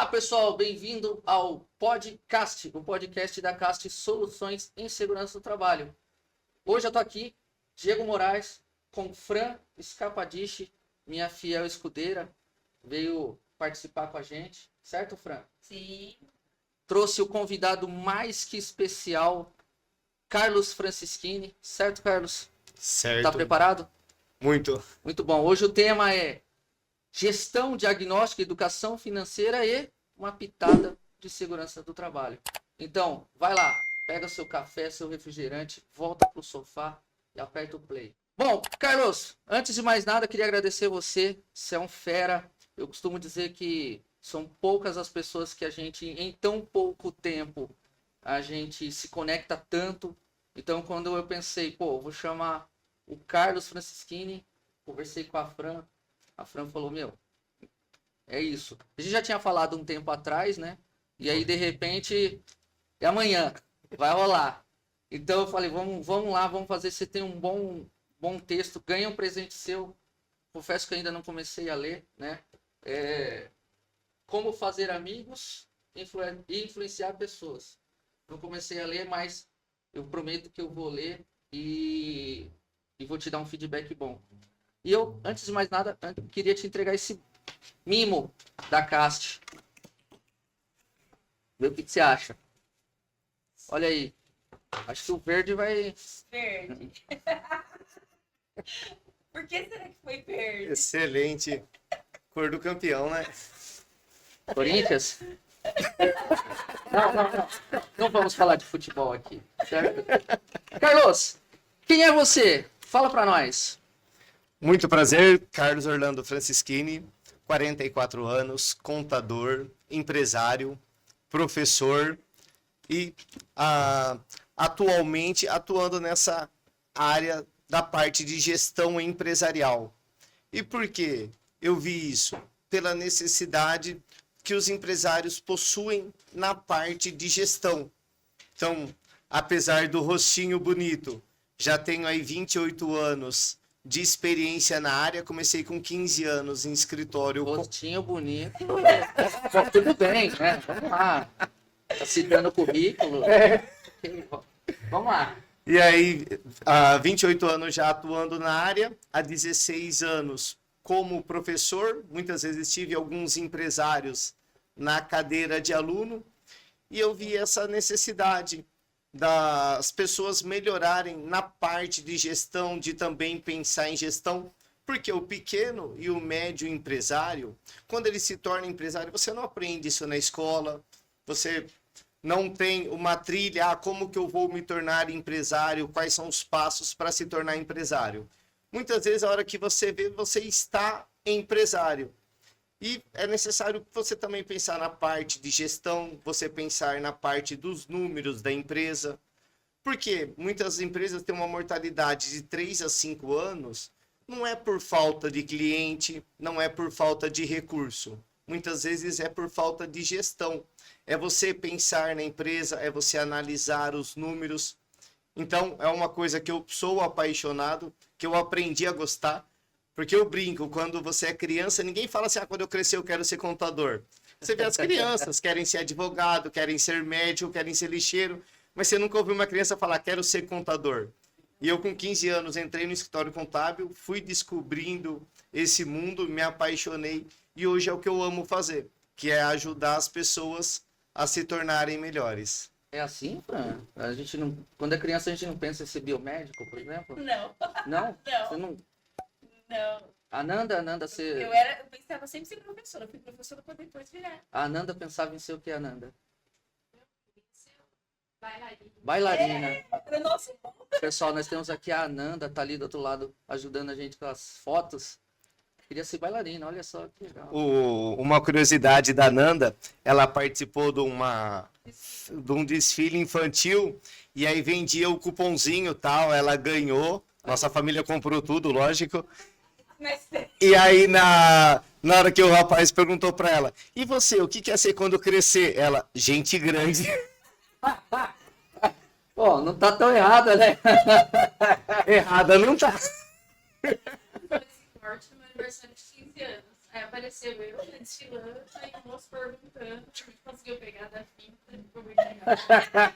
Olá, pessoal, bem-vindo ao podcast, o podcast da Cast Soluções em Segurança do Trabalho. Hoje eu tô aqui, Diego Moraes, com Fran Scapadici, minha fiel escudeira, veio participar com a gente, certo, Fran? Sim. Trouxe o convidado mais que especial, Carlos Francischini, certo, Carlos? Certo. Tá preparado? Muito. Muito bom. Hoje o tema é gestão, diagnóstico, educação financeira e uma pitada de segurança do trabalho. Então, vai lá, pega seu café, seu refrigerante, volta pro sofá e aperta o play. Bom, Carlos, antes de mais nada, queria agradecer você é um fera. Eu costumo dizer que são poucas as pessoas que a gente, em tão pouco tempo, a gente se conecta tanto. Então, quando eu pensei, vou chamar o Carlos Francischini, conversei com a Fran falou, é isso. A gente já tinha falado um tempo atrás, né? E aí, de repente, é amanhã, vai rolar. Então, eu falei, vamos lá, vamos fazer. Você tem um bom texto, ganha um presente seu. Confesso que ainda não comecei a ler, né? Como fazer amigos e influenciar pessoas. Não comecei a ler, mas eu prometo que eu vou ler e vou te dar um feedback bom. E eu, antes de mais nada, queria te entregar esse mimo da Cast. Vê o que você acha. Olha aí. Acho que o verde vai... Verde. Por que será que foi verde? Excelente. Cor do campeão, né? Corinthians? Não. Não vamos falar de futebol aqui, certo? Carlos, quem é você? Fala pra nós. Muito prazer, Carlos Orlando Francischini, 44 anos, contador, empresário, professor e atualmente atuando nessa área da parte de gestão empresarial. E por quê? Eu vi isso pela necessidade que os empresários possuem na parte de gestão. Então, apesar do rostinho bonito, já tenho aí 28 anos de experiência na área, comecei com 15 anos em escritório. Rostinho bonito. Tudo bem, né? Vamos lá. Tá citando o currículo. Okay, vamos lá. E aí, há 28 anos já atuando na área, há 16 anos como professor, muitas vezes tive alguns empresários na cadeira de aluno, e eu vi essa necessidade das pessoas melhorarem na parte de gestão, de também pensar em gestão, porque o pequeno e o médio empresário, quando ele se torna empresário, você não aprende isso na escola, você não tem uma trilha, como que eu vou me tornar empresário, quais são os passos para se tornar empresário. Muitas vezes, a hora que você vê, você está empresário. E é necessário você também pensar na parte de gestão, você pensar na parte dos números da empresa. Porque muitas empresas têm uma mortalidade de 3 a 5 anos, não é por falta de cliente, não é por falta de recurso. Muitas vezes é por falta de gestão. É você pensar na empresa, é você analisar os números. Então, é uma coisa que eu sou apaixonado, que eu aprendi a gostar. Porque eu brinco, quando você é criança, ninguém fala assim, quando eu crescer eu quero ser contador. Você vê as crianças, querem ser advogado, querem ser médico, querem ser lixeiro, mas você nunca ouviu uma criança falar, quero ser contador. E eu com 15 anos entrei no escritório contábil, fui descobrindo esse mundo, me apaixonei, e hoje é o que eu amo fazer, que é ajudar as pessoas a se tornarem melhores. É assim, Fran? A gente não, quando é criança a gente não pensa em ser biomédico, por exemplo? Não. Não? Não. Você não... Não. Ananda, você... Eu pensava sempre ser professora. Eu fui professora para depois virar. A Ananda pensava em ser o que, Ananda? Bailarina. Bailarina. Nossa. Pessoal, nós temos aqui a Ananda, tá ali do outro lado, ajudando a gente com as fotos. Queria ser bailarina, olha só que legal. Uma curiosidade da Nanda, ela participou de um desfile infantil, e aí vendia o cupomzinho e tal, ela ganhou, nossa família comprou tudo, lógico. E aí, na hora que o rapaz perguntou pra ela, e você, o que quer ser quando crescer? Ela, gente grande. Pô, não tá tão errada, né? Errada não tá. Esse corte no meu aniversário de 15 anos. Aí apareceu eu desfilando, aí o moço perguntando, conseguiu pegar da fita, foi muito legal.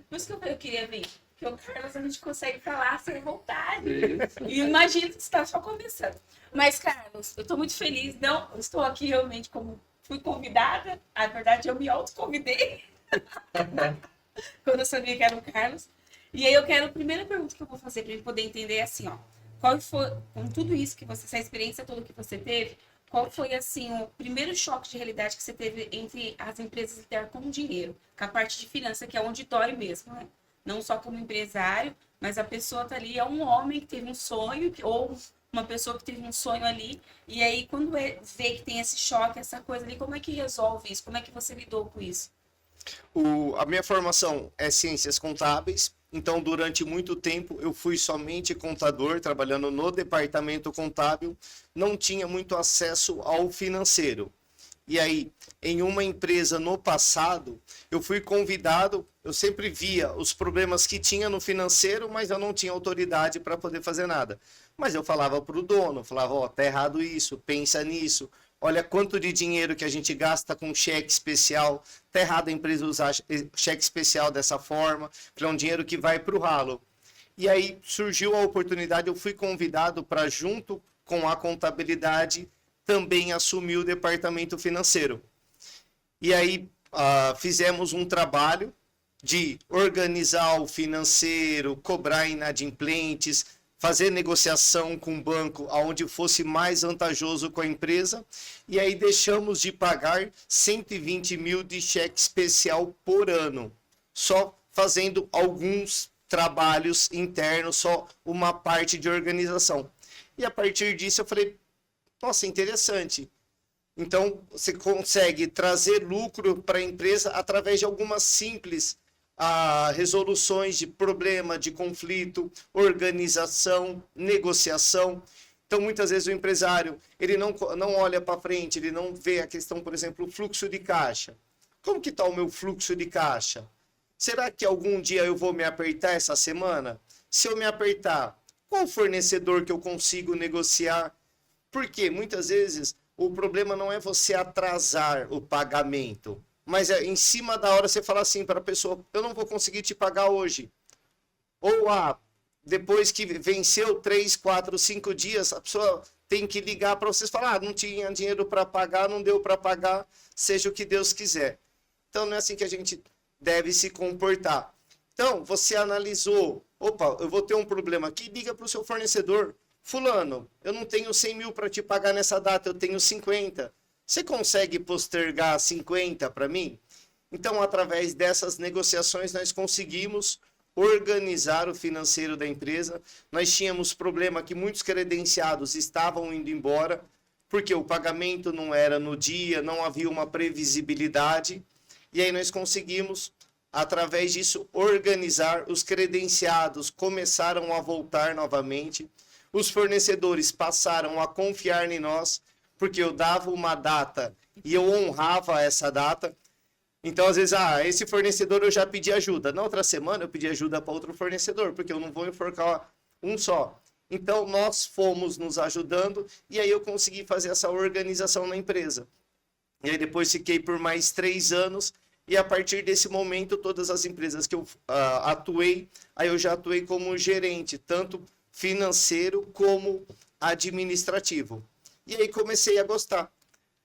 Por isso que eu queria vir. Porque o Carlos a gente consegue falar sem vontade. Isso. E imagina que está só começando. Mas, Carlos, eu estou muito feliz. Não, eu estou aqui realmente como fui convidada. Na verdade, eu me autoconvidei. Quando eu sabia que era o Carlos. E aí eu quero, a primeira pergunta que eu vou fazer para ele poder entender é assim, ó. Qual foi, com tudo isso que você, essa experiência toda que você teve, qual foi, assim, o primeiro choque de realidade que você teve entre as empresas lidar com o dinheiro, com a parte de finança, que é onde dói mesmo, né? Não só como empresário, mas a pessoa tá ali, é um homem que teve um sonho, ou uma pessoa que teve um sonho ali, e aí quando vê que tem esse choque, essa coisa ali, como é que resolve isso? Como é que você lidou com isso? A minha formação é ciências contábeis, então durante muito tempo eu fui somente contador, trabalhando no departamento contábil, não tinha muito acesso ao financeiro. E aí, em uma empresa no passado, eu fui convidado, eu sempre via os problemas que tinha no financeiro, mas eu não tinha autoridade para poder fazer nada. Mas eu falava para o dono, falava, ó, tá errado isso, pensa nisso, olha quanto de dinheiro que a gente gasta com cheque especial, tá errado a empresa usar cheque especial dessa forma, é um dinheiro que vai para o ralo. E aí surgiu a oportunidade, eu fui convidado para, junto com a contabilidade, também assumir o departamento financeiro. E aí fizemos um trabalho de organizar o financeiro, cobrar inadimplentes, fazer negociação com o banco aonde fosse mais vantajoso com a empresa, e aí deixamos de pagar 120 mil de cheque especial por ano, só fazendo alguns trabalhos internos, só uma parte de organização. E a partir disso eu falei, nossa, interessante. Então, você consegue trazer lucro para a empresa através de algumas simples resoluções de problema, de conflito, organização, negociação. Então, muitas vezes o empresário ele não olha para frente, ele não vê a questão, por exemplo, o fluxo de caixa. Como que está o meu fluxo de caixa? Será que algum dia eu vou me apertar essa semana? Se eu me apertar, qual fornecedor que eu consigo negociar? Porque muitas vezes o problema não é você atrasar o pagamento, mas é em cima da hora você falar assim para a pessoa, eu não vou conseguir te pagar hoje. Ou depois que venceu 3, 4, 5 dias, a pessoa tem que ligar para vocês e falar, não tinha dinheiro para pagar, não deu para pagar, seja o que Deus quiser. Então não é assim que a gente deve se comportar. Então, você analisou, opa, eu vou ter um problema aqui, liga para o seu fornecedor. Fulano, eu não tenho 100 mil para te pagar nessa data, eu tenho 50. Você consegue postergar 50 para mim? Então, através dessas negociações, nós conseguimos organizar o financeiro da empresa. Nós tínhamos problema que muitos credenciados estavam indo embora, porque o pagamento não era no dia, não havia uma previsibilidade. E aí nós conseguimos, através disso, organizar. Os credenciados começaram a voltar novamente. Os fornecedores passaram a confiar em nós, porque eu dava uma data e eu honrava essa data. Então, às vezes, esse fornecedor eu já pedi ajuda. Na outra semana eu pedi ajuda para outro fornecedor, porque eu não vou enforcar um só. Então, nós fomos nos ajudando e aí eu consegui fazer essa organização na empresa. E aí depois fiquei por mais 3 anos e a partir desse momento, todas as empresas que eu atuei, aí eu já atuei como gerente, tanto financeiro como administrativo. E aí comecei a gostar.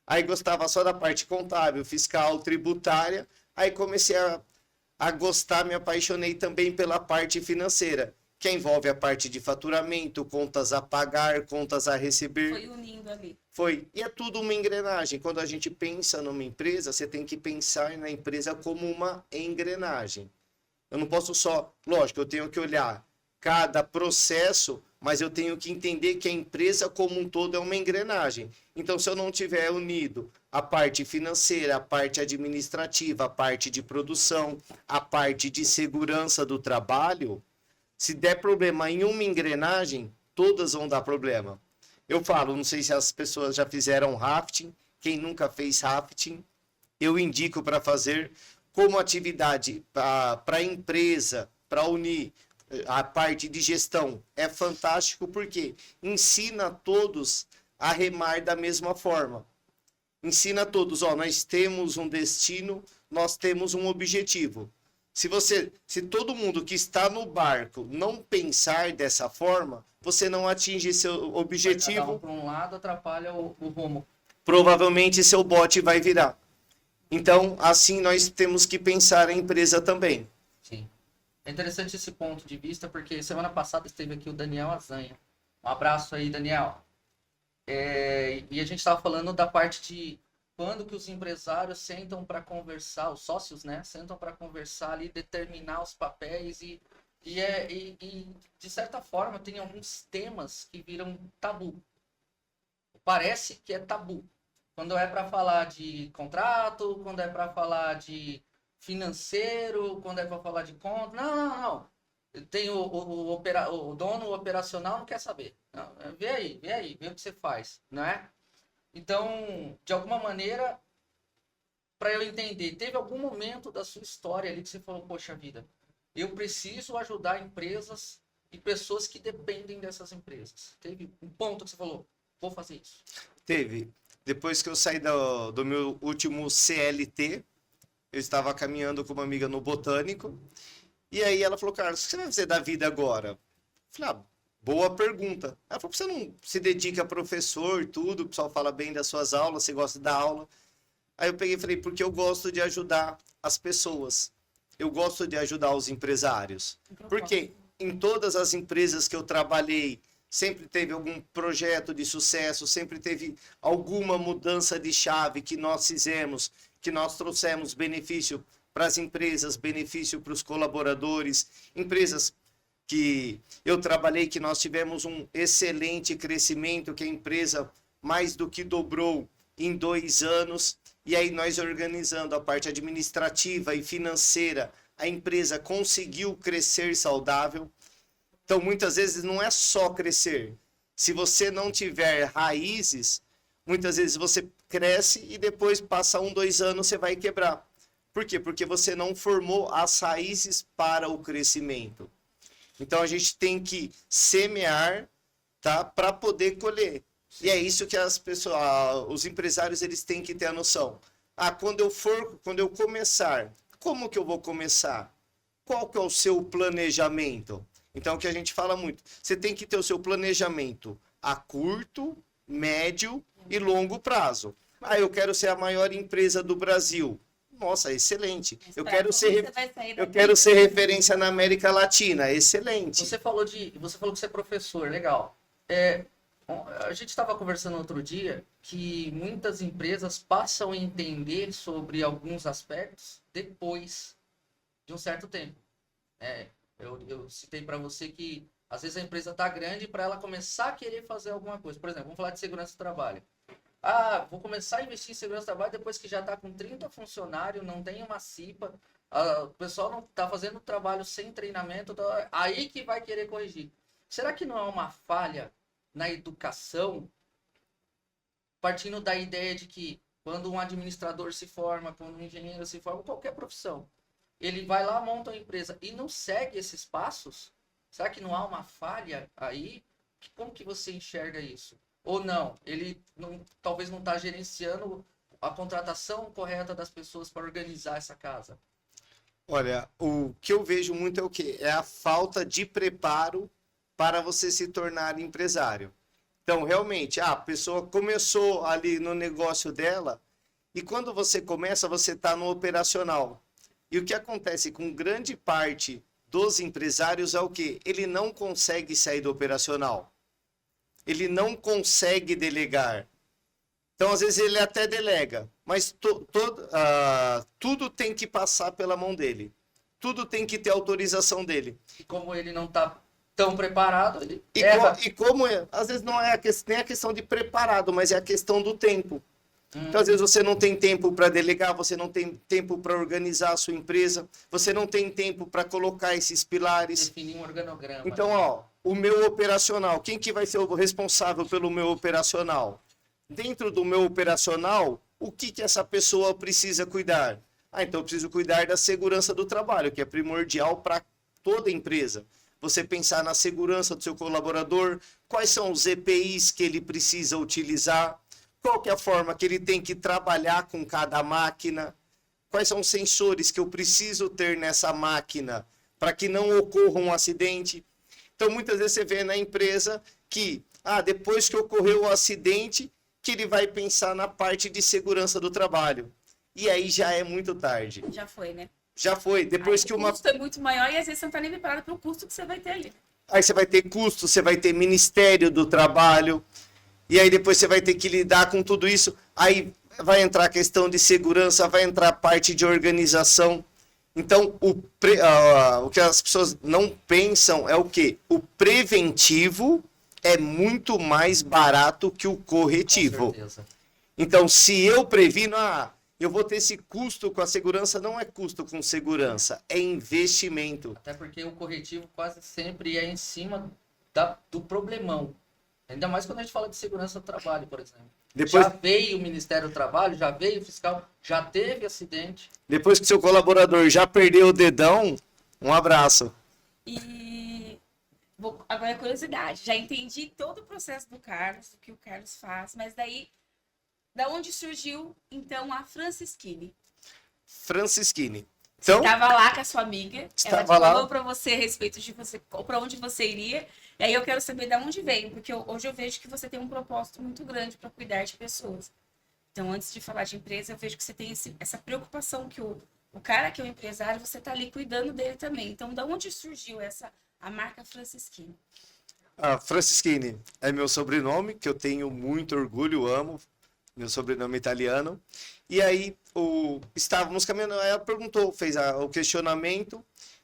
Aí gostava só da parte contábil, fiscal, tributária. Aí comecei a gostar, me apaixonei também pela parte financeira, que envolve a parte de faturamento, contas a pagar, contas a receber. Foi unindo ali. Foi. E é tudo uma engrenagem. Quando a gente pensa numa empresa, você tem que pensar na empresa como uma engrenagem. Eu não posso só... Lógico, eu tenho que olhar cada processo, mas eu tenho que entender que a empresa como um todo é uma engrenagem. Então, se eu não tiver unido a parte financeira, a parte administrativa, a parte de produção, a parte de segurança do trabalho, se der problema em uma engrenagem, todas vão dar problema. Eu falo, não sei se as pessoas já fizeram rafting, quem nunca fez rafting, eu indico para fazer como atividade para a empresa, para unir a parte de gestão. É fantástico porque ensina a todos a remar da mesma forma. Ensina a todos, ó, nós temos um destino, nós temos um objetivo. Se todo mundo que está no barco não pensar dessa forma, você não atinge seu objetivo. Cada um para um lado atrapalha o rumo. Provavelmente seu bote vai virar. Então, assim nós temos que pensar a empresa também. Sim. É interessante esse ponto de vista, porque semana passada esteve aqui o Daniel Azanha. Um abraço aí, Daniel. E a gente estava falando da parte de quando que os empresários sentam para conversar, os sócios, né? Sentam para conversar ali, determinar os papéis e de certa forma tem alguns temas que viram tabu. Parece que é tabu. Quando é para falar de contrato, quando é para falar de financeiro, quando é para falar de conta. Não. Tem o dono operacional não quer saber. Não, vê aí, vê o que você faz, não é? Então, de alguma maneira, para eu entender, teve algum momento da sua história ali que você falou, poxa vida, eu preciso ajudar empresas e pessoas que dependem dessas empresas. Teve um ponto que você falou, vou fazer isso. Teve. Depois que eu saí do meu último CLT, eu estava caminhando com uma amiga no Botânico, e aí ela falou, Carlos, o que você vai fazer da vida agora? Eu falei, boa pergunta. Ela falou, você não se dedica a professor, tudo, o pessoal fala bem das suas aulas, você gosta da aula. Aí eu peguei e falei, porque eu gosto de ajudar as pessoas. Eu gosto de ajudar os empresários. Porque em todas as empresas que eu trabalhei, sempre teve algum projeto de sucesso, sempre teve alguma mudança de chave que nós fizemos, que nós trouxemos benefício para as empresas, benefício para os colaboradores, empresas que eu trabalhei, que nós tivemos um excelente crescimento, que a empresa mais do que dobrou em 2 anos, e aí nós organizando a parte administrativa e financeira, a empresa conseguiu crescer saudável. Então, muitas vezes não é só crescer. Se você não tiver raízes, muitas vezes você cresce e depois passa 1, 2 anos você vai quebrar. Por quê? Porque você não formou as raízes para o crescimento. Então, a gente tem que semear, tá, para poder colher. E é isso que as pessoas, os empresários, eles têm que ter a noção. Quando eu começar, como que eu vou começar? Qual que é o seu planejamento? Então, o que a gente fala muito, você tem que ter o seu planejamento a curto, médio e longo prazo. Eu quero ser a maior empresa do Brasil. Nossa, excelente. Eu quero ser referência na América Latina. Excelente. Você falou que você é professor, legal. A gente estava conversando outro dia que muitas empresas passam a entender sobre alguns aspectos depois de um certo tempo. Eu citei para você que às vezes a empresa está grande para ela começar a querer fazer alguma coisa. Por exemplo, vamos falar de segurança do trabalho. Vou começar a investir em segurança do trabalho depois que já está com 30 funcionários, não tem uma CIPA, o pessoal não está fazendo trabalho sem treinamento, aí que vai querer corrigir. Será que não é uma falha na educação, partindo da ideia de que quando um administrador se forma, quando um engenheiro se forma, qualquer profissão, ele vai lá, monta uma empresa e não segue esses passos? Será que não há uma falha aí? Como que você enxerga isso? Ou não? Ele talvez não está gerenciando a contratação correta das pessoas para organizar essa casa? Olha, o que eu vejo muito é o quê? É a falta de preparo para você se tornar empresário. Então, realmente, a pessoa começou ali no negócio dela e quando você começa, você está no operacional. E o que acontece com grande parte dos empresários é o quê? Ele não consegue sair do operacional. Ele não consegue delegar. Então, às vezes, ele até delega, mas tudo tem que passar pela mão dele. Tudo tem que ter autorização dele. E como ele não está tão preparado, ele às vezes, não é nem a questão de preparado, mas é a questão do tempo. Então, às vezes, você não tem tempo para delegar, você não tem tempo para organizar a sua empresa, você não tem tempo para colocar esses pilares. Definir um organograma. Então, o meu operacional, quem que vai ser o responsável pelo meu operacional? Dentro do meu operacional, o que essa pessoa precisa cuidar? Então eu preciso cuidar da segurança do trabalho, que é primordial para toda empresa. você pensar na segurança do seu colaborador, quais são os EPIs que ele precisa utilizar, qual que é a forma que ele tem que trabalhar com cada máquina, quais são os sensores que eu preciso ter nessa máquina para que não ocorra um acidente. Então, muitas vezes você vê na empresa que, depois que ocorreu o acidente, que ele vai pensar na parte de segurança do trabalho. E aí já é muito tarde. Já foi, né? Já foi. Depois que O custo é muito maior e às vezes você não está nem preparado para o custo que você vai ter ali. Aí você vai ter custo, você vai ter Ministério do Trabalho, e aí depois você vai ter que lidar com tudo isso. Aí vai entrar a questão de segurança, vai entrar a parte de organização. Então, o que as pessoas não pensam é o quê? O preventivo é muito mais barato que o corretivo. Com certeza. Então, se eu previno, eu vou ter esse custo com a segurança, não é custo com segurança, é investimento. Até porque o corretivo quase sempre é em cima do problemão. Ainda mais quando a gente fala de segurança do trabalho, por exemplo. Depois, Já veio o Ministério do Trabalho, já veio o fiscal, já teve acidente. depois que seu colaborador já perdeu o dedão, um abraço. E agora é curiosidade. Já entendi todo o processo do Carlos, o que o Carlos faz, mas daí, da onde surgiu, então, a Francisquini? Francisquini. Então, Estava lá com a sua amiga, ela te Estava lá. falou para você a respeito de você, para onde você iria, e aí eu quero saber de onde veio, porque hoje eu vejo que você tem um propósito muito grande para cuidar de pessoas. Então, antes de falar de empresa, eu vejo que você tem essa preocupação que o cara que é o empresário, você está ali cuidando dele também. Então, de onde surgiu a marca Francisquini? Francisquini é meu sobrenome, que eu tenho muito orgulho, amo, meu sobrenome italiano. E aí, estávamos caminhando, ela perguntou, fez o questionamento,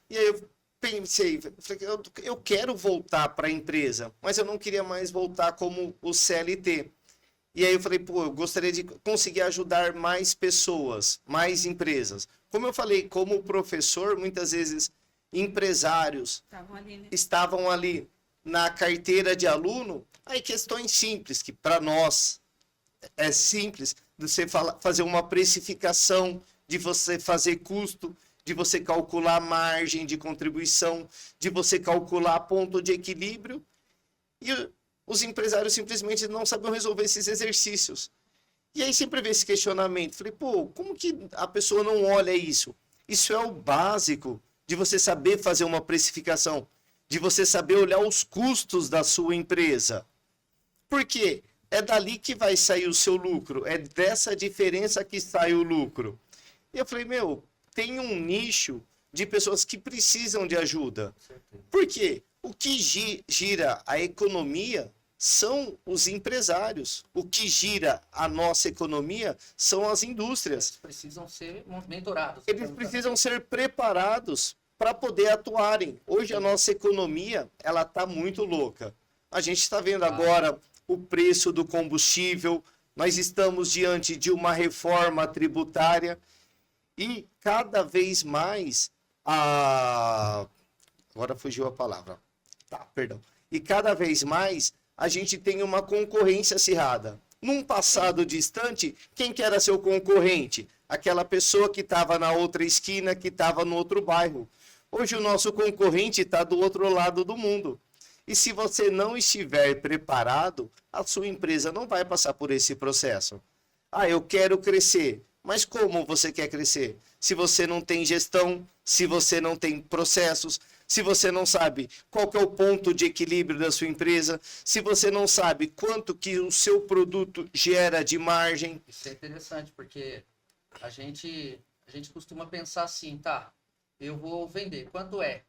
e aí eu pensei, falei, eu quero voltar para a empresa, mas eu não queria mais voltar como o CLT. E aí eu falei, eu gostaria de conseguir ajudar mais pessoas, mais empresas. Como eu falei, como professor, muitas vezes empresários estavam ali na carteira de aluno, aí questões simples, que para nós é simples, de você fazer uma precificação, de você fazer custo, de você calcular margem de contribuição, de você calcular ponto de equilíbrio. E os empresários simplesmente não sabiam resolver esses exercícios. E aí sempre vem esse questionamento. Falei, como que a pessoa não olha isso? Isso é o básico de você saber fazer uma precificação, de você saber olhar os custos da sua empresa. Por quê? É dali que vai sair o seu lucro, é dessa diferença que sai o lucro. E eu falei, tem um nicho de pessoas que precisam de ajuda. Por quê? O que gira a economia são os empresários. O que gira a nossa economia são as indústrias. Eles precisam ser mentorados. Eles precisam ser preparados para poder atuarem. Hoje a nossa economia, ela está muito louca. A gente está vendo agora o preço do combustível, nós estamos diante de uma reforma tributária e cada vez mais agora fugiu a palavra. Perdão. E cada vez mais a gente tem uma concorrência acirrada. Num passado distante, quem que era seu concorrente? Aquela pessoa que estava na outra esquina, que estava no outro bairro. Hoje o nosso concorrente está do outro lado do mundo. E se você não estiver preparado, a sua empresa não vai passar por esse processo. Eu quero crescer. Mas como você quer crescer? Se você não tem gestão, se você não tem processos, se você não sabe qual que é o ponto de equilíbrio da sua empresa, se você não sabe quanto que o seu produto gera de margem. Isso é interessante, porque a gente costuma pensar assim, eu vou vender, quanto é?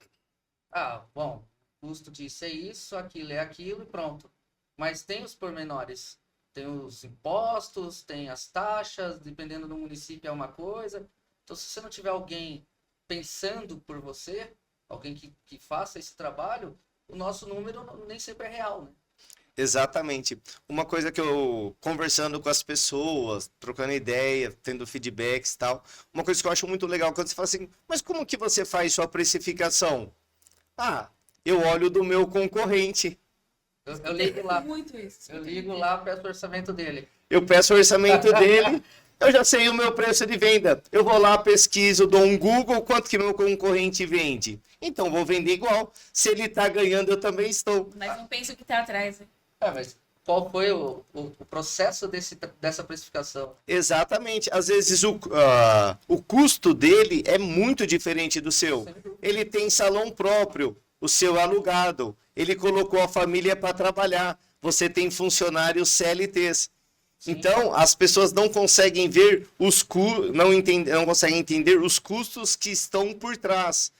Bom, custo disso é isso, aquilo é aquilo e pronto. Mas tem os pormenores, tem os impostos, tem as taxas, dependendo do município é uma coisa. Então, se você não tiver alguém pensando por você, alguém que faça esse trabalho, o nosso número nem sempre é real, né? Exatamente. Uma coisa que eu, conversando com as pessoas, trocando ideia, tendo feedbacks e tal, uma coisa que eu acho muito legal, quando você fala assim, mas como que você faz sua precificação? Eu olho do meu concorrente. Eu ligo lá. Muito isso. Eu ligo lá, peço o orçamento dele. Eu peço o orçamento dele Eu já sei o meu preço de venda. Eu vou lá, pesquiso, dou um Google, quanto que meu concorrente vende. Então, vou vender igual. Se ele está ganhando, eu também estou. Mas não pensa o que tá atrás, né? Mas qual foi o processo dessa precificação? Exatamente. Às vezes o custo dele é muito diferente do seu. Ele tem salão próprio, o seu é alugado. Ele colocou a família para trabalhar. Você tem funcionários CLTs. Sim. Então, as pessoas não conseguem ver não conseguem entender os custos que estão por trás.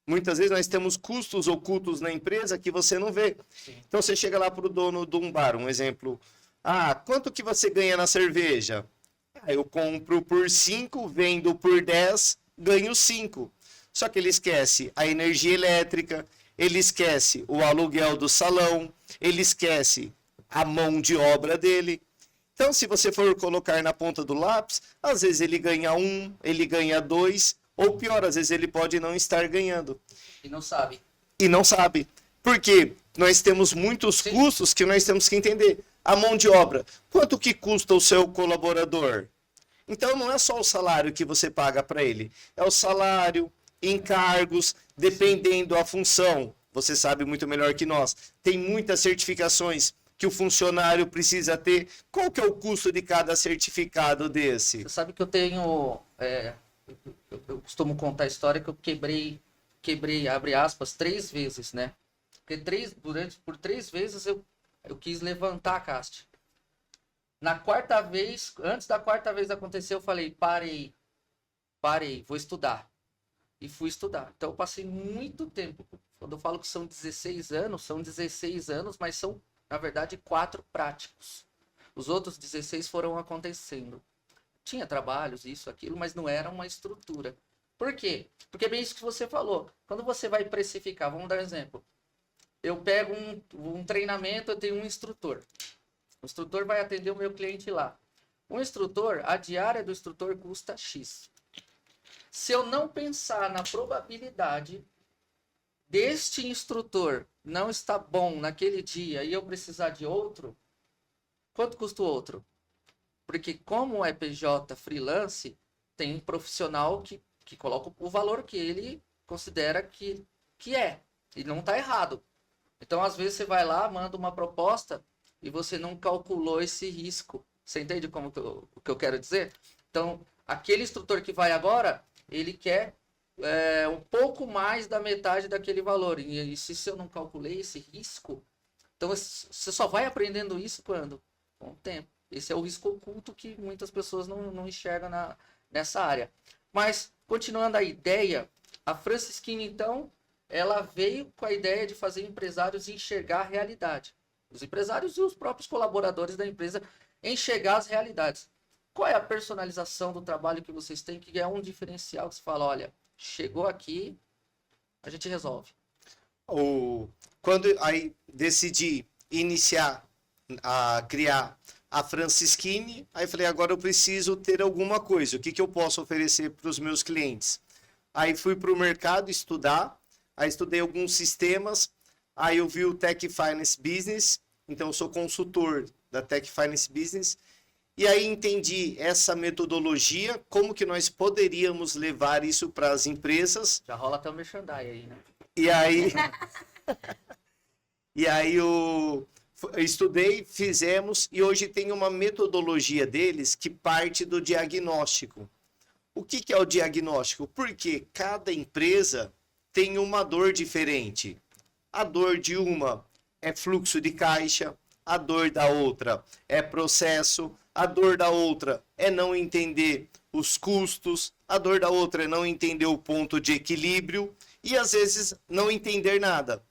Muitas vezes nós temos custos ocultos na empresa que você não vê. Sim. Então, você chega lá para o dono de um bar, um exemplo. Quanto que você ganha na cerveja? Eu compro por 5, vendo por 10, ganho 5. Só que ele esquece a energia elétrica, ele esquece o aluguel do salão, ele esquece a mão de obra dele. Então, se você for colocar na ponta do lápis, às vezes ele ganha 1, ele ganha 2, ou pior, às vezes ele pode não estar ganhando. E não sabe. E não sabe. Porque nós temos muitos Sim. custos que nós temos que entender. A mão de obra, quanto que custa o seu colaborador? Então, não é só o salário que você paga para ele. É o salário, encargos, dependendo da função. Você sabe muito melhor que nós. Tem muitas certificações que o funcionário precisa ter. Qual que é o custo de cada certificado desse? Você sabe que eu tenho... eu costumo contar a história que eu quebrei, abre aspas, 3 vezes, né? Porque por 3 vezes eu quis levantar a caste. Na quarta vez, antes da quarta vez acontecer, eu falei, parei, vou estudar. E fui estudar. Então eu passei muito tempo. Quando eu falo que são 16 anos, mas são, na verdade, 4 práticos. Os outros 16 foram acontecendo. Tinha trabalhos, isso, aquilo, mas não era uma estrutura. Por quê? Porque é bem isso que você falou. Quando você vai precificar, vamos dar um exemplo. Eu pego um treinamento, eu tenho um instrutor. O instrutor vai atender o meu cliente lá. O instrutor, a diária do instrutor custa X. Se eu não pensar na probabilidade deste instrutor não estar bom naquele dia e eu precisar de outro, quanto custa o outro? Porque como é PJ freelance, tem um profissional que coloca o valor que ele considera que é. E não está errado. Então, às vezes, você vai lá, manda uma proposta e você não calculou esse risco. Você entende o que eu quero dizer? Então, aquele instrutor que vai agora, ele quer um pouco mais da metade daquele valor. E se eu não calculei esse risco, então você só vai aprendendo isso quando? Com o tempo. Esse é o risco oculto que muitas pessoas não enxergam nessa área. Mas, continuando a ideia, a Francisquini, então, ela veio com a ideia de fazer empresários enxergar a realidade. Os empresários e os próprios colaboradores da empresa enxergar as realidades. Qual é a personalização do trabalho que vocês têm, que é um diferencial que você fala, olha, chegou aqui, a gente resolve. Quando aí decidi iniciar a criar a Francisquini, aí falei, agora eu preciso ter alguma coisa. O que eu posso oferecer para os meus clientes? Aí fui para o mercado estudar, aí estudei alguns sistemas, aí eu vi o Tech Finance Business, então eu sou consultor da Tech Finance Business, e aí entendi essa metodologia, como que nós poderíamos levar isso para as empresas. Já rola até o merchandising aí, né? E aí eu estudei, fizemos, e hoje tem uma metodologia deles que parte do diagnóstico. O que é o diagnóstico? Porque cada empresa tem uma dor diferente. A dor de uma é fluxo de caixa, a dor da outra é processo, a dor da outra é não entender os custos, a dor da outra é não entender o ponto de equilíbrio e às vezes não entender nada.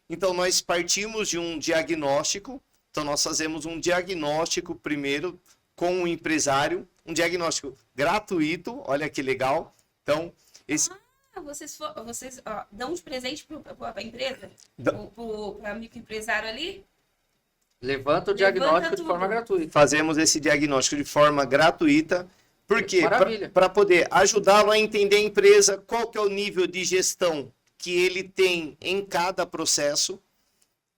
Então nós partimos de um diagnóstico, então nós fazemos um diagnóstico primeiro com o empresário, um diagnóstico gratuito, olha que legal. Então, vocês dão de presente para a empresa? Para o microempresário ali? Levanta o diagnóstico de forma gratuita. Fazemos esse diagnóstico de forma gratuita. Por quê? Maravilha. Para poder ajudá-lo a entender a empresa, qual que é o nível de gestão que ele tem em cada processo.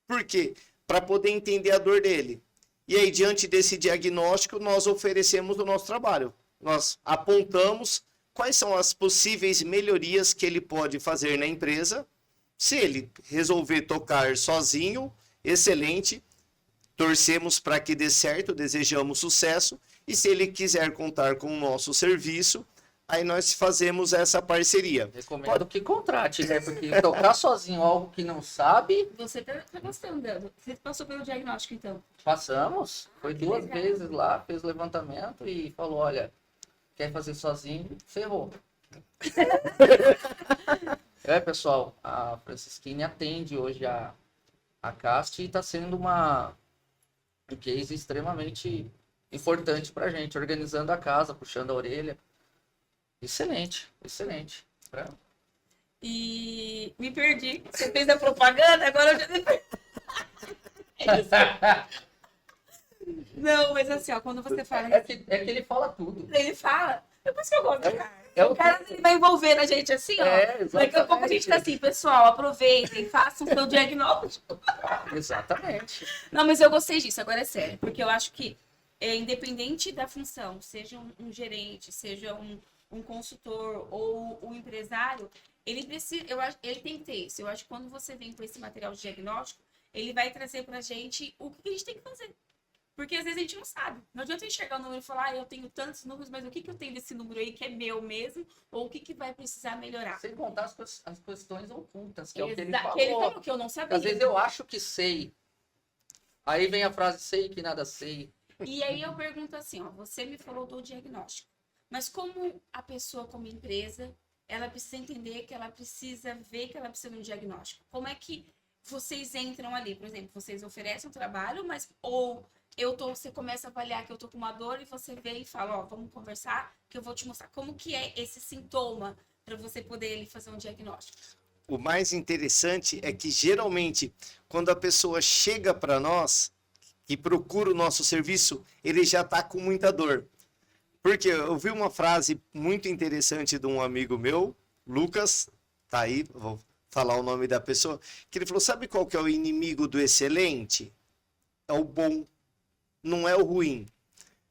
Por quê? Para poder entender a dor dele. E aí, diante desse diagnóstico, nós oferecemos o nosso trabalho. Nós apontamos quais são as possíveis melhorias que ele pode fazer na empresa. Se ele resolver tocar sozinho, excelente. Torcemos para que dê certo, desejamos sucesso. E se ele quiser contar com o nosso serviço, aí nós fazemos essa parceria. Recomendo que contrate, né? Porque tocar sozinho algo que não sabe, Você tá gostando, Dando. Você passou pelo diagnóstico, então. passamos. Foi duas legal. vezes lá, fez o levantamento e falou, olha, quer fazer sozinho, ferrou. Pessoal, a Francisquine atende hoje a Cast e está sendo um case extremamente importante pra gente, organizando a casa, puxando a orelha. Excelente, excelente. E me perdi. Você fez a propaganda, agora eu já me perdi. É isso. Não, mas assim, ó, quando você fala. É que ele fala tudo. Ele fala. É por isso que eu gosto do cara. É O cara ele vai envolvendo a gente assim, ó. Daqui a pouco a gente tá assim, pessoal, aproveitem, façam seu diagnóstico. Exatamente. Não, mas eu gostei disso, agora é sério. Porque eu acho que, independente da função, seja um gerente, seja um consultor ou um empresário, ele precisa, ele tem que ter isso. Eu acho que quando você vem com esse material de diagnóstico, ele vai trazer pra gente o que a gente tem que fazer. Porque às vezes a gente não sabe. Não adianta eu enxergar o número e falar, eu tenho tantos números, mas o que eu tenho desse número aí que é meu mesmo? Ou o que vai precisar melhorar? Sem contar as questões ocultas, que é o que ele Que ele falou. falou que eu não sabia. Às vezes eu acho que sei. Aí vem a frase, sei que nada sei. E aí eu pergunto assim, ó, você me falou do diagnóstico. Mas como a pessoa, como empresa, ela precisa entender que ela precisa ver que ela precisa de um diagnóstico? Como é que vocês entram ali? Por exemplo, vocês oferecem um trabalho, mas você começa a avaliar que eu tô com uma dor e você vem e fala, ó, vamos conversar que eu vou te mostrar como que é esse sintoma para você poder ele fazer um diagnóstico. O mais interessante é que geralmente quando a pessoa chega para nós e procura o nosso serviço, ele já está com muita dor. Porque eu vi uma frase muito interessante de um amigo meu, Lucas, tá aí, vou falar o nome da pessoa, que ele falou, sabe qual que é o inimigo do excelente? É o bom, não é o ruim.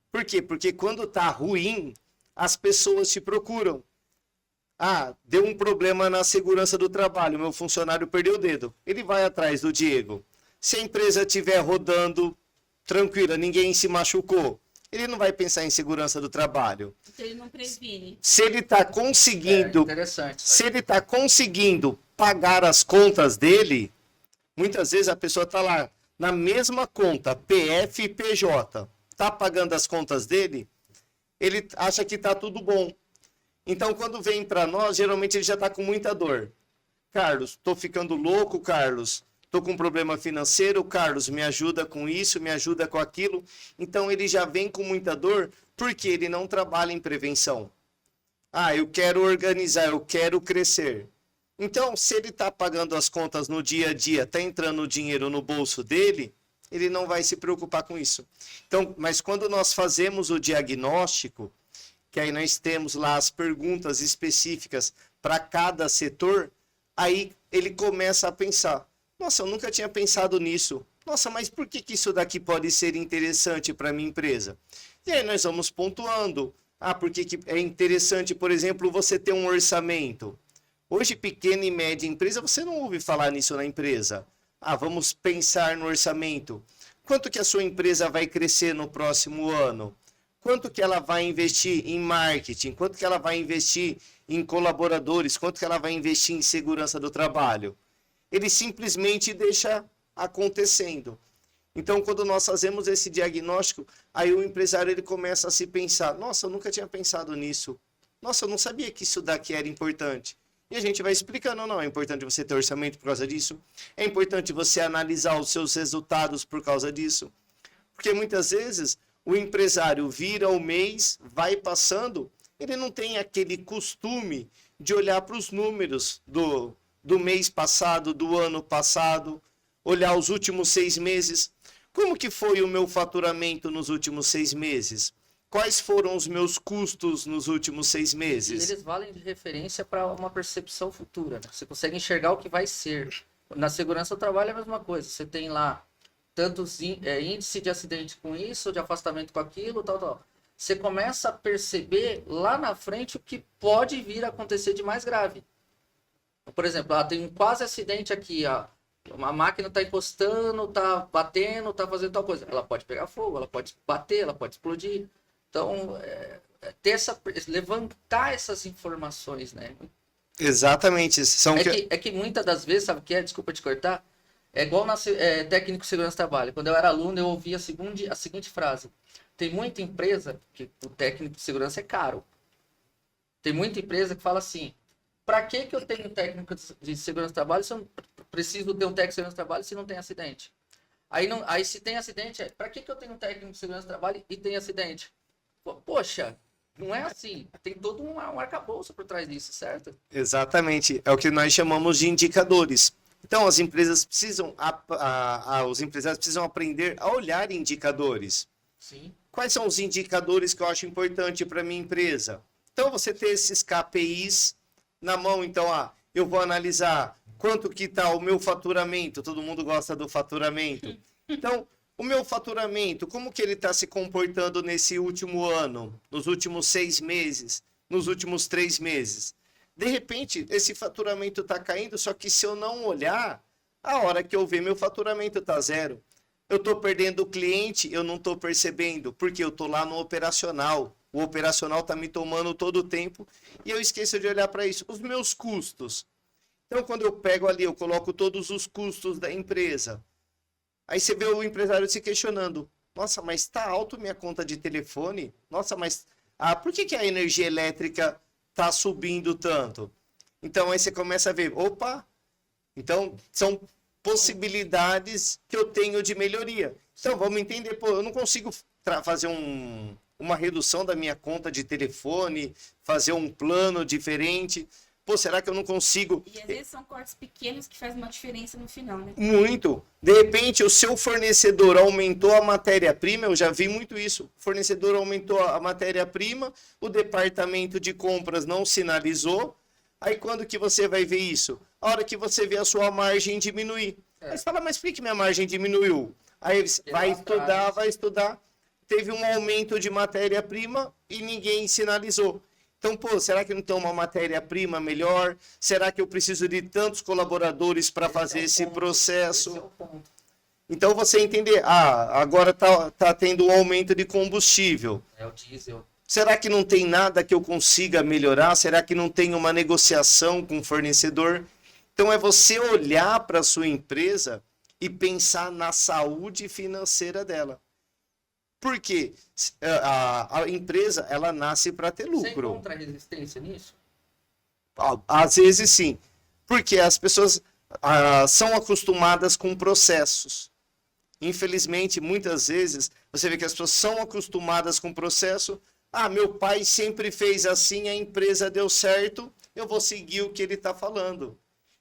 Por quê? Porque quando tá ruim, as pessoas te procuram. Ah, deu um problema na segurança do trabalho, meu funcionário perdeu o dedo. Ele vai atrás do Diego. Se a empresa estiver rodando tranquila, ninguém se machucou, ele não vai pensar em segurança do trabalho. Então ele não previne. Se ele está conseguindo, Interessante. se ele está conseguindo pagar as contas dele, muitas vezes a pessoa está lá na mesma conta, PF e PJ, está pagando as contas dele, ele acha que está tudo bom. Então, quando vem para nós, geralmente ele já está com muita dor. Carlos, estou ficando louco, Carlos. Estou com um problema financeiro, Carlos, me ajuda com isso, me ajuda com aquilo. Então, ele já vem com muita dor porque ele não trabalha em prevenção. Ah, eu quero organizar, eu quero crescer. Então, se ele está pagando as contas no dia a dia, está entrando dinheiro no bolso dele, ele não vai se preocupar com isso. Então, mas quando nós fazemos o diagnóstico, que aí nós temos lá as perguntas específicas para cada setor, aí ele começa a pensar, nossa, eu nunca tinha pensado nisso. Nossa, mas por que isso daqui pode ser interessante para a minha empresa? E aí nós vamos pontuando. Ah, porque que é interessante, por exemplo, você ter um orçamento. Hoje, pequena e média empresa, você não ouve falar nisso na empresa. Ah, vamos pensar no orçamento. Quanto que a sua empresa vai crescer no próximo ano? Quanto que ela vai investir em marketing? Quanto que ela vai investir em colaboradores? Quanto que ela vai investir em segurança do trabalho? Ele simplesmente deixa acontecendo. Então, quando nós fazemos esse diagnóstico, aí o empresário ele começa a se pensar, nossa, eu nunca tinha pensado nisso. Nossa, eu não sabia que isso daqui era importante. E a gente vai explicando, não, é importante você ter orçamento por causa disso. É importante você analisar os seus resultados por causa disso. Porque muitas vezes o empresário vira o mês, vai passando, ele não tem aquele costume de olhar para os números do mês passado, do ano passado, olhar os últimos 6 meses. Como que foi o meu faturamento nos últimos 6 meses? Quais foram os meus custos nos últimos 6 E meses? eles valem de referência para uma percepção futura, né? Você consegue enxergar o que vai ser. Na segurança do trabalho é a mesma coisa. Você tem lá tantos índice de acidente com isso, de afastamento com aquilo, tal, tal. Você começa a perceber lá na frente o que pode vir a acontecer de mais grave. Por exemplo, tem um quase acidente aqui, uma máquina está encostando, está batendo, está fazendo tal coisa. Ela pode pegar fogo, ela pode bater, ela pode explodir. Então, levantar essas informações, né? Exatamente. É que muitas das vezes, sabe o que é? Desculpa te cortar. É igual técnico de segurança do trabalho. Quando eu era aluno, eu ouvia a seguinte frase. Tem muita empresa que o técnico de segurança é caro. Tem muita empresa que fala assim, para que eu tenho técnico de segurança do trabalho se eu não preciso ter um técnico de segurança do trabalho se não tem acidente? Aí se tem acidente, para que eu tenho um técnico de segurança do trabalho e tem acidente? Poxa, não é assim. Tem todo um arcabouço por trás disso, certo? Exatamente. É o que nós chamamos de indicadores. Então, as empresas precisam, os empresários precisam aprender a olhar indicadores. Sim. Quais são os indicadores que eu acho importante para minha empresa? Então, você ter esses KPIs na mão. Então, eu vou analisar quanto que está o meu faturamento. Todo mundo gosta do faturamento. Então, o meu faturamento, como que ele está se comportando nesse último ano, nos últimos 6 meses, nos últimos 3 meses? De repente, esse faturamento está caindo, só que se eu não olhar, a hora que eu ver, meu faturamento está zero. Eu estou perdendo o cliente, eu não estou percebendo, porque eu estou lá no operacional. O operacional está me tomando todo o tempo e eu esqueço de olhar para isso. Os meus custos. Então, quando eu pego ali, eu coloco todos os custos da empresa. Aí você vê o empresário se questionando. Nossa, mas está alto minha conta de telefone? Nossa, mas por que a energia elétrica está subindo tanto? Então, aí você começa a ver, opa, então são possibilidades que eu tenho de melhoria. Então, vamos entender, pô, eu não consigo fazer uma redução da minha conta de telefone, fazer um plano diferente. Pô, será que eu não consigo? E às vezes são cortes pequenos que fazem uma diferença no final, né? Muito. De repente, o seu fornecedor aumentou a matéria-prima, eu já vi muito isso. O fornecedor aumentou a matéria-prima, o departamento de compras não sinalizou. Aí quando que você vai ver isso? A hora que você vê a sua margem diminuir. Aí você fala, mas por que minha margem diminuiu? Aí vai estudar. Teve um aumento de matéria-prima e ninguém sinalizou. Então, pô, será que não tem uma matéria-prima melhor? Será que eu preciso de tantos colaboradores para fazer esse processo? Esse é o ponto. Então, você entender, agora tá tendo um aumento de combustível. É o diesel. Será que não tem nada que eu consiga melhorar? Será que não tem uma negociação com o fornecedor? Então, é você olhar para a sua empresa e pensar na saúde financeira dela. Por quê? A empresa, ela nasce para ter lucro. Você encontra resistência nisso? Às vezes sim. Porque as pessoas são acostumadas com processos. Infelizmente, muitas vezes, você vê que as pessoas são acostumadas com processo. Meu pai sempre fez assim, a empresa deu certo, eu vou seguir o que ele está falando.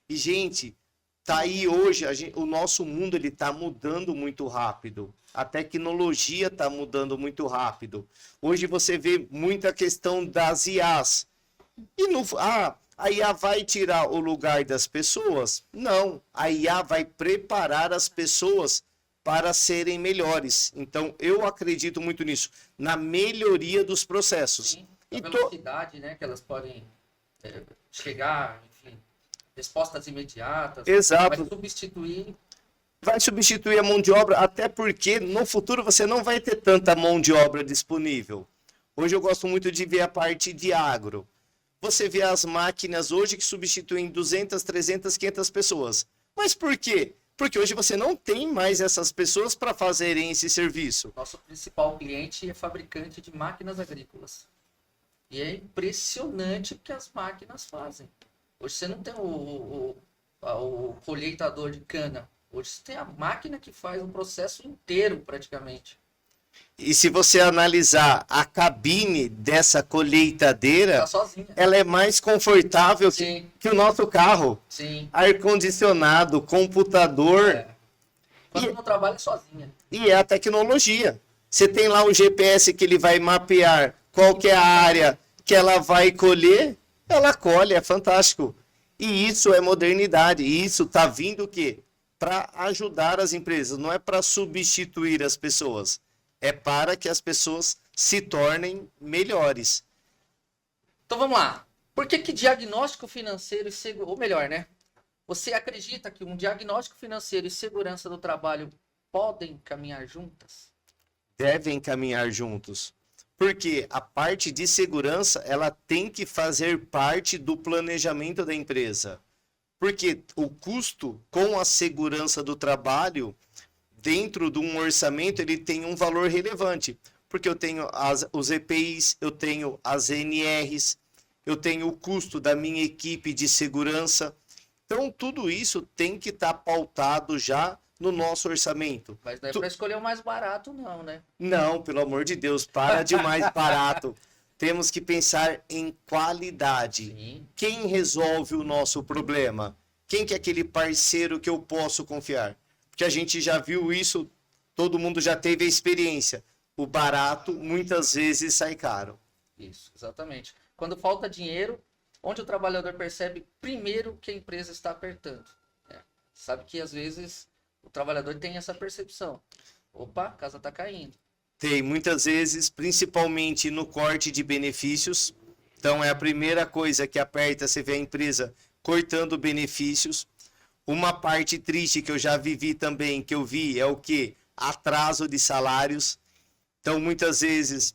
E, gente, tá aí hoje, o nosso mundo ele está mudando muito rápido. A tecnologia está mudando muito rápido. Hoje você vê muita questão das IAs. E a IA vai tirar o lugar das pessoas? Não. A IA vai preparar as pessoas para serem melhores. Então, eu acredito muito nisso, na melhoria dos processos. Sim, a velocidade, né, que elas podem chegar, enfim, respostas imediatas. Exato. Vai substituir a mão de obra, até porque no futuro você não vai ter tanta mão de obra disponível. Hoje eu gosto muito de ver a parte de agro. Você vê as máquinas hoje que substituem 200, 300, 500 pessoas. Mas por quê? Porque hoje você não tem mais essas pessoas para fazerem esse serviço. Nosso principal cliente é fabricante de máquinas agrícolas. E é impressionante o que as máquinas fazem. Hoje você não tem o colheitador de cana. Hoje você tem a máquina que faz o processo inteiro, praticamente. E se você analisar a cabine dessa colheitadeira, Tá sozinha. ela é mais confortável que o nosso carro. Sim. Ar-condicionado, computador. Quando não trabalha sozinha. E é a tecnologia. Você tem lá um GPS que ele vai mapear qual que é a área que ela vai colher, ela colhe, é fantástico. E isso é modernidade. E isso tá vindo o quê? para ajudar as empresas, não é para substituir as pessoas, é para que as pessoas se tornem melhores. Então vamos lá. Por que diagnóstico financeiro e segurança, ou melhor, né? Você acredita que um diagnóstico financeiro e segurança do trabalho podem caminhar juntas? Devem caminhar juntos. Porque a parte de segurança, ela tem que fazer parte do planejamento da empresa. Porque o custo com a segurança do trabalho, dentro de um orçamento, ele tem um valor relevante. Porque eu tenho os EPIs, eu tenho as NRs, eu tenho o custo da minha equipe de segurança. Então, tudo isso tem que estar pautado já no nosso orçamento. Mas não é para escolher o mais barato, não, né? Não, pelo amor de Deus, para de mais barato. Temos que pensar em qualidade. Sim. Quem resolve o nosso problema? Quem que é aquele parceiro que eu posso confiar? Porque a gente já viu isso, todo mundo já teve a experiência. O barato muitas vezes sai caro. Isso, exatamente. Quando falta dinheiro, onde o trabalhador percebe primeiro que a empresa está apertando. Sabe que às vezes o trabalhador tem essa percepção. Opa, a casa está caindo. Tem muitas vezes, principalmente no corte de benefícios. Então é a primeira coisa que aperta, você vê a empresa cortando benefícios. Uma parte triste que eu já vivi também, que eu vi, é o quê? Atraso de salários. Então muitas vezes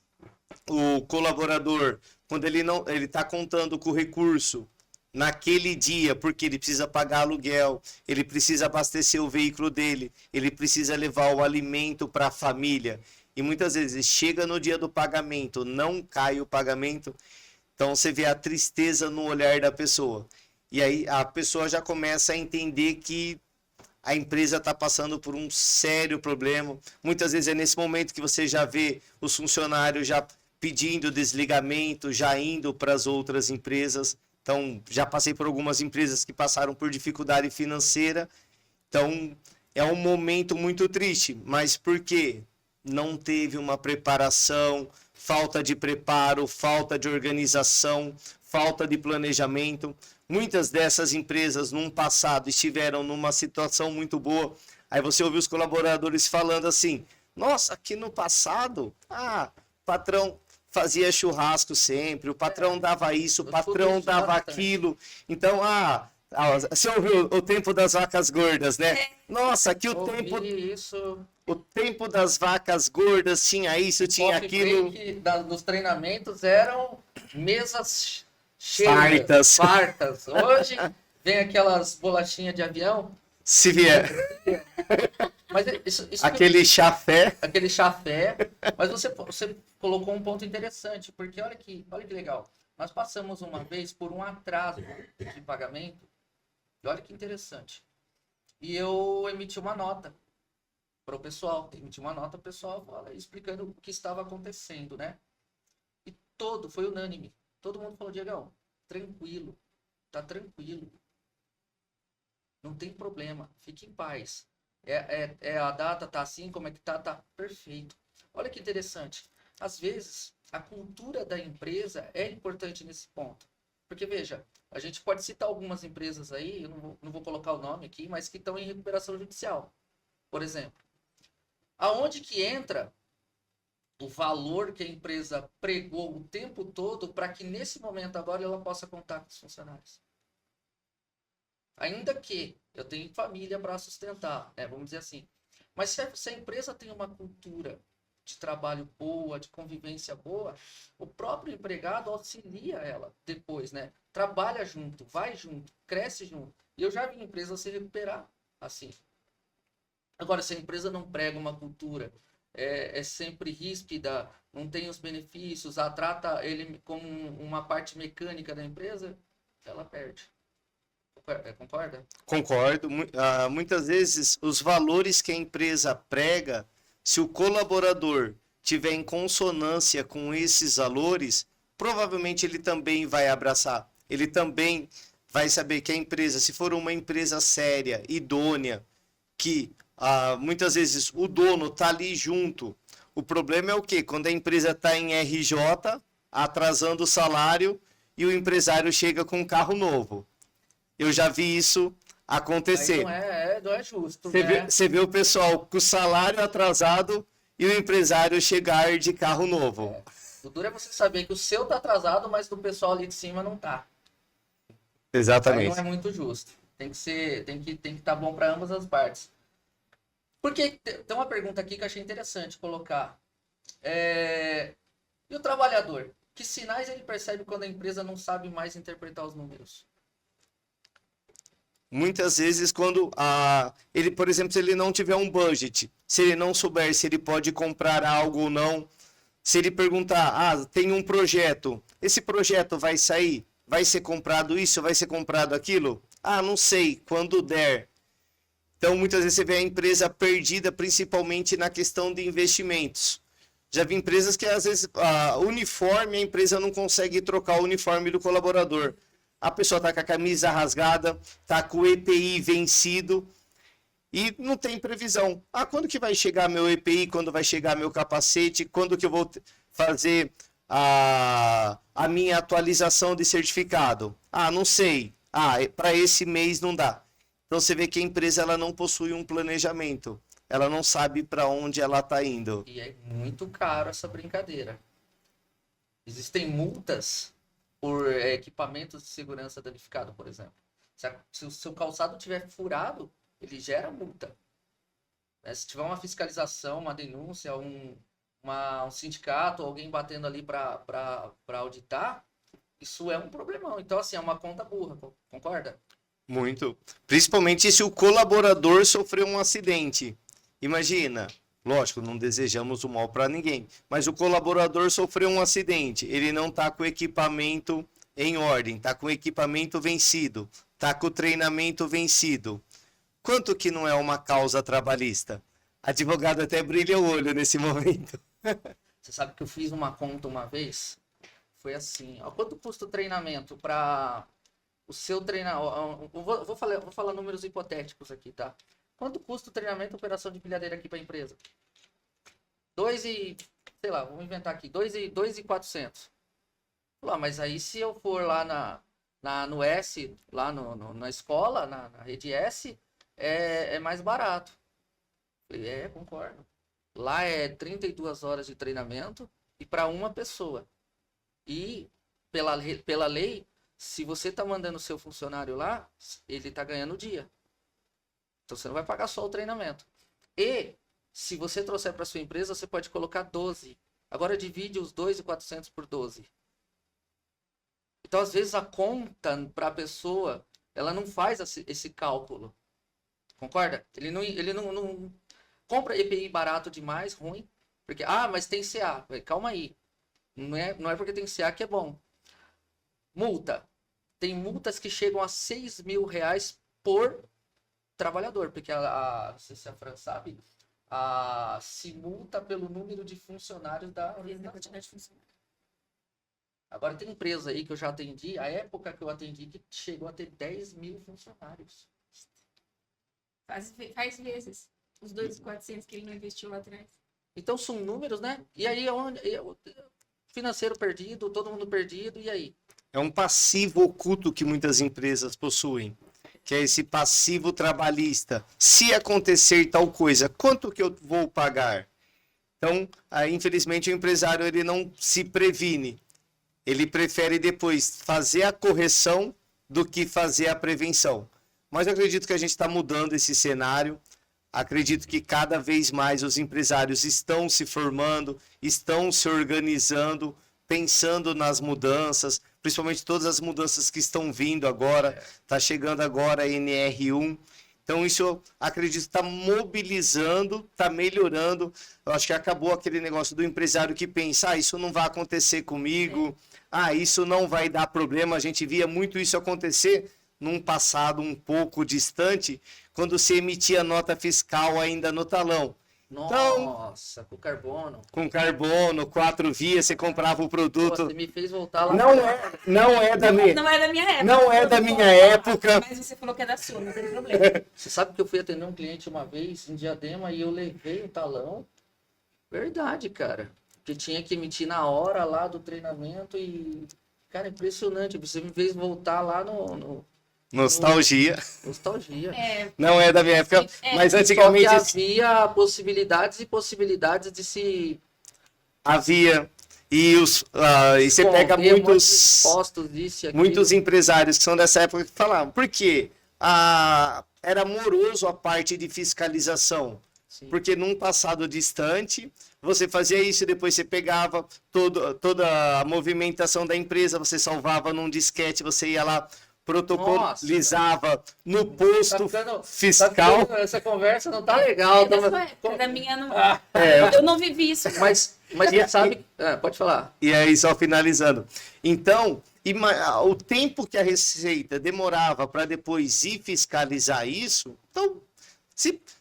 o colaborador, quando ele está contando com o recurso naquele dia, porque ele precisa pagar aluguel, ele precisa abastecer o veículo dele, ele precisa levar o alimento para a família. E muitas vezes chega no dia do pagamento, não cai o pagamento, então você vê a tristeza no olhar da pessoa. E aí a pessoa já começa a entender que a empresa está passando por um sério problema. Muitas vezes é nesse momento que você já vê os funcionários já pedindo desligamento, já indo para as outras empresas. Então, já passei por algumas empresas que passaram por dificuldade financeira. Então, é um momento muito triste. Mas por quê? Não teve uma preparação, falta de preparo, falta de organização, falta de planejamento. Muitas dessas empresas, num passado, estiveram numa situação muito boa. Aí você ouve os colaboradores falando assim, nossa, aqui no passado, o patrão fazia churrasco sempre, o patrão dava isso, o patrão dava aquilo. Então, você ouviu o tempo das vacas gordas, né? Nossa, aqui o tempo das vacas gordas tinha isso, tinha aquilo. Nos treinamentos eram mesas cheias, fartas. Hoje vem aquelas bolachinhas de avião. Se vier. Mas aquele chafé. Aquele chafé. Mas você colocou um ponto interessante, porque olha que legal. Nós passamos uma vez por um atraso de pagamento. E olha que interessante. E eu emiti uma nota para o pessoal. O pessoal explicando o que estava acontecendo, né? E foi unânime. Todo mundo falou, Diegão, tranquilo. Tá tranquilo. Não tem problema. Fique em paz. A data tá assim, como é que tá? Tá perfeito. Olha que interessante. Às vezes, a cultura da empresa é importante nesse ponto. Porque, veja, a gente pode citar algumas empresas aí, eu não vou colocar o nome aqui, mas que estão em recuperação judicial. Por exemplo, aonde que entra o valor que a empresa pregou o tempo todo para que nesse momento agora ela possa contar com os funcionários? Ainda que eu tenha família para sustentar, né? Vamos dizer assim. Mas se a empresa tem uma cultura de trabalho boa, de convivência boa, o próprio empregado auxilia ela depois, né? Trabalha junto, vai junto, cresce junto. E eu já vi empresa se recuperar assim. Agora, se a empresa não prega uma cultura, é sempre ríspida, não tem os benefícios, trata ele como uma parte mecânica da empresa, ela perde. Concorda? Concordo. Muitas vezes os valores que a empresa prega, se o colaborador tiver em consonância com esses valores, provavelmente ele também vai abraçar. Ele também vai saber que a empresa, se for uma empresa séria, idônea, que muitas vezes o dono está ali junto. O problema é o quê? Quando a empresa está em RJ, atrasando o salário, e o empresário chega com um carro novo. Eu já vi isso Aí acontecer. não é justo, Você né? vê, você vê o pessoal com o salário atrasado e o empresário chegar de carro novo. O duro é você saber que o seu tá atrasado, mas do pessoal ali de cima não tá. Aí não Exatamente. é muito justo. Tem que estar bom para ambas as partes. Porque tem uma pergunta aqui que eu achei interessante colocar. E o trabalhador? Que sinais ele percebe quando a empresa não sabe mais interpretar os números? Muitas vezes, quando ele, por exemplo, se ele não tiver um budget, se ele não souber se ele pode comprar algo ou não, se ele perguntar, tem um projeto, esse projeto vai sair? Vai ser comprado isso? Vai ser comprado aquilo? Não sei, quando der. Então, muitas vezes você vê a empresa perdida, principalmente na questão de investimentos. Já vi empresas que, às vezes, uniforme, a empresa não consegue trocar o uniforme do colaborador. A pessoa está com a camisa rasgada, está com o EPI vencido e não tem previsão. Quando que vai chegar meu EPI? Quando vai chegar meu capacete? Quando que eu vou fazer a minha atualização de certificado? Não sei. Para esse mês não dá. Então você vê que a empresa ela não possui um planejamento. Ela não sabe para onde ela está indo. E é muito caro essa brincadeira. Existem multas por equipamentos de segurança danificado, por exemplo. Se o seu calçado tiver furado, ele gera multa. Se tiver uma fiscalização, uma denúncia, um sindicato, alguém batendo ali para auditar, isso é um problemão. Então, assim, é uma conta burra, concorda? Muito. Principalmente se o colaborador sofreu um acidente. Imagina, lógico, não desejamos o mal para ninguém, mas o colaborador sofreu um acidente, ele não está com o equipamento em ordem, está com o equipamento vencido, está com o treinamento vencido. Quanto que não é uma causa trabalhista? Advogado até brilha o olho nesse momento. Você sabe que eu fiz uma conta uma vez? Foi assim, quanto custa o treinamento para o seu treinamento? Vou falar números hipotéticos aqui, tá? Quanto custa o treinamento e operação de pilhadeira aqui para a empresa? 2 e, sei lá, vamos inventar aqui, 2.400. Mas aí se eu for lá no S, lá na escola, na rede S, é mais barato. Falei, concordo. Lá é 32 horas de treinamento e para uma pessoa. E pela lei, se você está mandando o seu funcionário lá, ele está ganhando o dia. Então você não vai pagar só o treinamento. E se você trouxer para sua empresa, você pode colocar 12. Agora divide os 2.400 por 12. Então, às vezes, a conta para a pessoa, ela não faz esse cálculo. Concorda? Ele não compra EPI barato demais, ruim. Porque, mas tem CA. Calma aí. Não é porque tem CA que é bom. Multa. Tem multas que chegam a R$6.000 por trabalhador. Porque, não sei se a Fran sabe, se multa pelo número de funcionários da organização. Agora tem empresa aí que eu já atendi, a época que eu atendi, que chegou a ter 10 mil funcionários. Faz vezes os 2.400 que ele não investiu lá atrás. Então são números, né? E aí financeiro perdido, todo mundo perdido, e aí? É um passivo oculto que muitas empresas possuem, que é esse passivo trabalhista. Se acontecer tal coisa, quanto que eu vou pagar? Então, infelizmente, o empresário ele não se previne. Ele prefere depois fazer a correção do que fazer a prevenção. Mas eu acredito que a gente está mudando esse cenário. Acredito que cada vez mais os empresários estão se formando, estão se organizando, pensando nas mudanças, principalmente todas as mudanças que estão vindo agora. Está chegando agora a NR1. Então isso eu acredito que está mobilizando, está melhorando. Eu acho que acabou aquele negócio do empresário que pensa, isso não vai acontecer comigo, isso não vai dar problema. A gente via muito isso acontecer num passado um pouco distante, quando se emitia nota fiscal ainda no talão. Nossa, com carbono. Com carbono, 4 vias, você comprava o produto. Pô, você me fez voltar lá. Não é da minha época. Não é da minha época. Mas você falou que é da sua, não tem problema. Você sabe que eu fui atender um cliente uma vez em Diadema e eu levei o talão. Verdade, cara. Que tinha que emitir na hora lá do treinamento e... Cara, impressionante. Você me fez voltar lá Nostalgia. Nostalgia. Não é da minha época, mas Só antigamente que havia possibilidades e possibilidades de se havia. E você pega esconder muitos postos disso e aquilo. muitos empresários que são dessa época que falavam. Por quê? Era moroso a parte de fiscalização. Sim. Porque num passado distante, você fazia isso e depois você pegava toda a movimentação da empresa, você salvava num disquete, você ia lá, protocolizava no posto fiscal. Essa conversa não tá legal. Da minha não. É. Eu não vivi isso. Não. Mas você sabe. Pode falar. E aí, só finalizando. Então, o tempo que a Receita demorava para depois ir fiscalizar isso, então,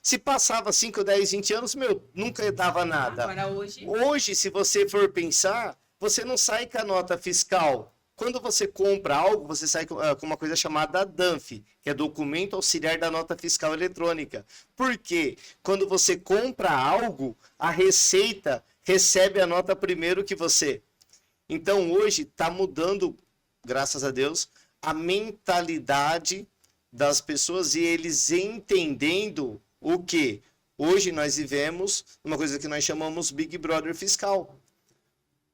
se passava 5, 10, 20 anos, nunca dava nada. Agora hoje. Hoje, se você for pensar, você não sai com a nota fiscal. Quando você compra algo, você sai com uma coisa chamada DANF, que é Documento Auxiliar da Nota Fiscal Eletrônica. Por quê? Quando você compra algo, a Receita recebe a nota primeiro que você. Então, hoje, está mudando, graças a Deus, a mentalidade das pessoas e eles entendendo o que hoje nós vivemos uma coisa que nós chamamos Big Brother fiscal.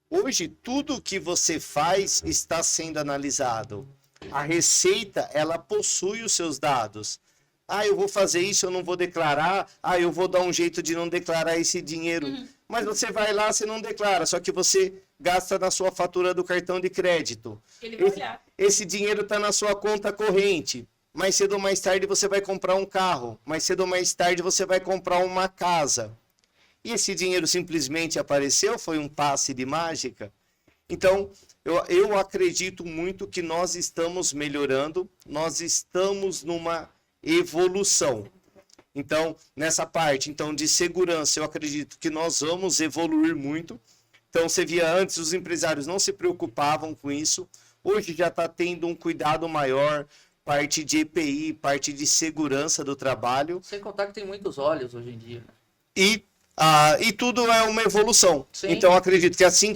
Hoje, tudo que você faz está sendo analisado. A Receita, ela possui os seus dados. Eu vou fazer isso, eu não vou declarar. Eu vou dar um jeito de não declarar esse dinheiro. Mas você vai lá, você não declara, só que você gasta na sua fatura do cartão de crédito. Ele vai olhar. Esse dinheiro está na sua conta corrente. Mais cedo ou mais tarde você vai comprar um carro. Mais cedo ou mais tarde você vai comprar uma casa. E esse dinheiro simplesmente apareceu? Foi um passe de mágica? Então, eu acredito muito que nós estamos melhorando, nós estamos numa evolução. Então, nessa parte de segurança, eu acredito que nós vamos evoluir muito. Então, você via antes, os empresários não se preocupavam com isso. Hoje já está tendo um cuidado maior, parte de EPI, parte de segurança do trabalho. Sem contar que tem muitos olhos hoje em dia. E tudo é uma evolução. Sim. Então, eu acredito que assim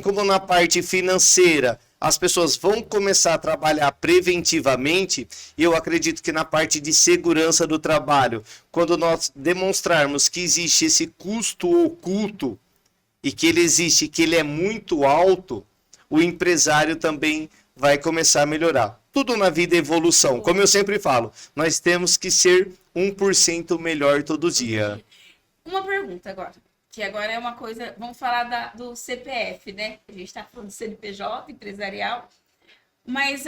como na parte financeira, as pessoas vão começar a trabalhar preventivamente, e eu acredito que na parte de segurança do trabalho, quando nós demonstrarmos que existe esse custo oculto, e que ele existe, que ele é muito alto, o empresário também vai começar a melhorar. Tudo na vida é evolução. Como eu sempre falo, nós temos que ser 1% melhor todo dia. Uma pergunta agora, que agora é uma coisa, vamos falar do CPF, né? A gente está falando do CNPJ, empresarial, mas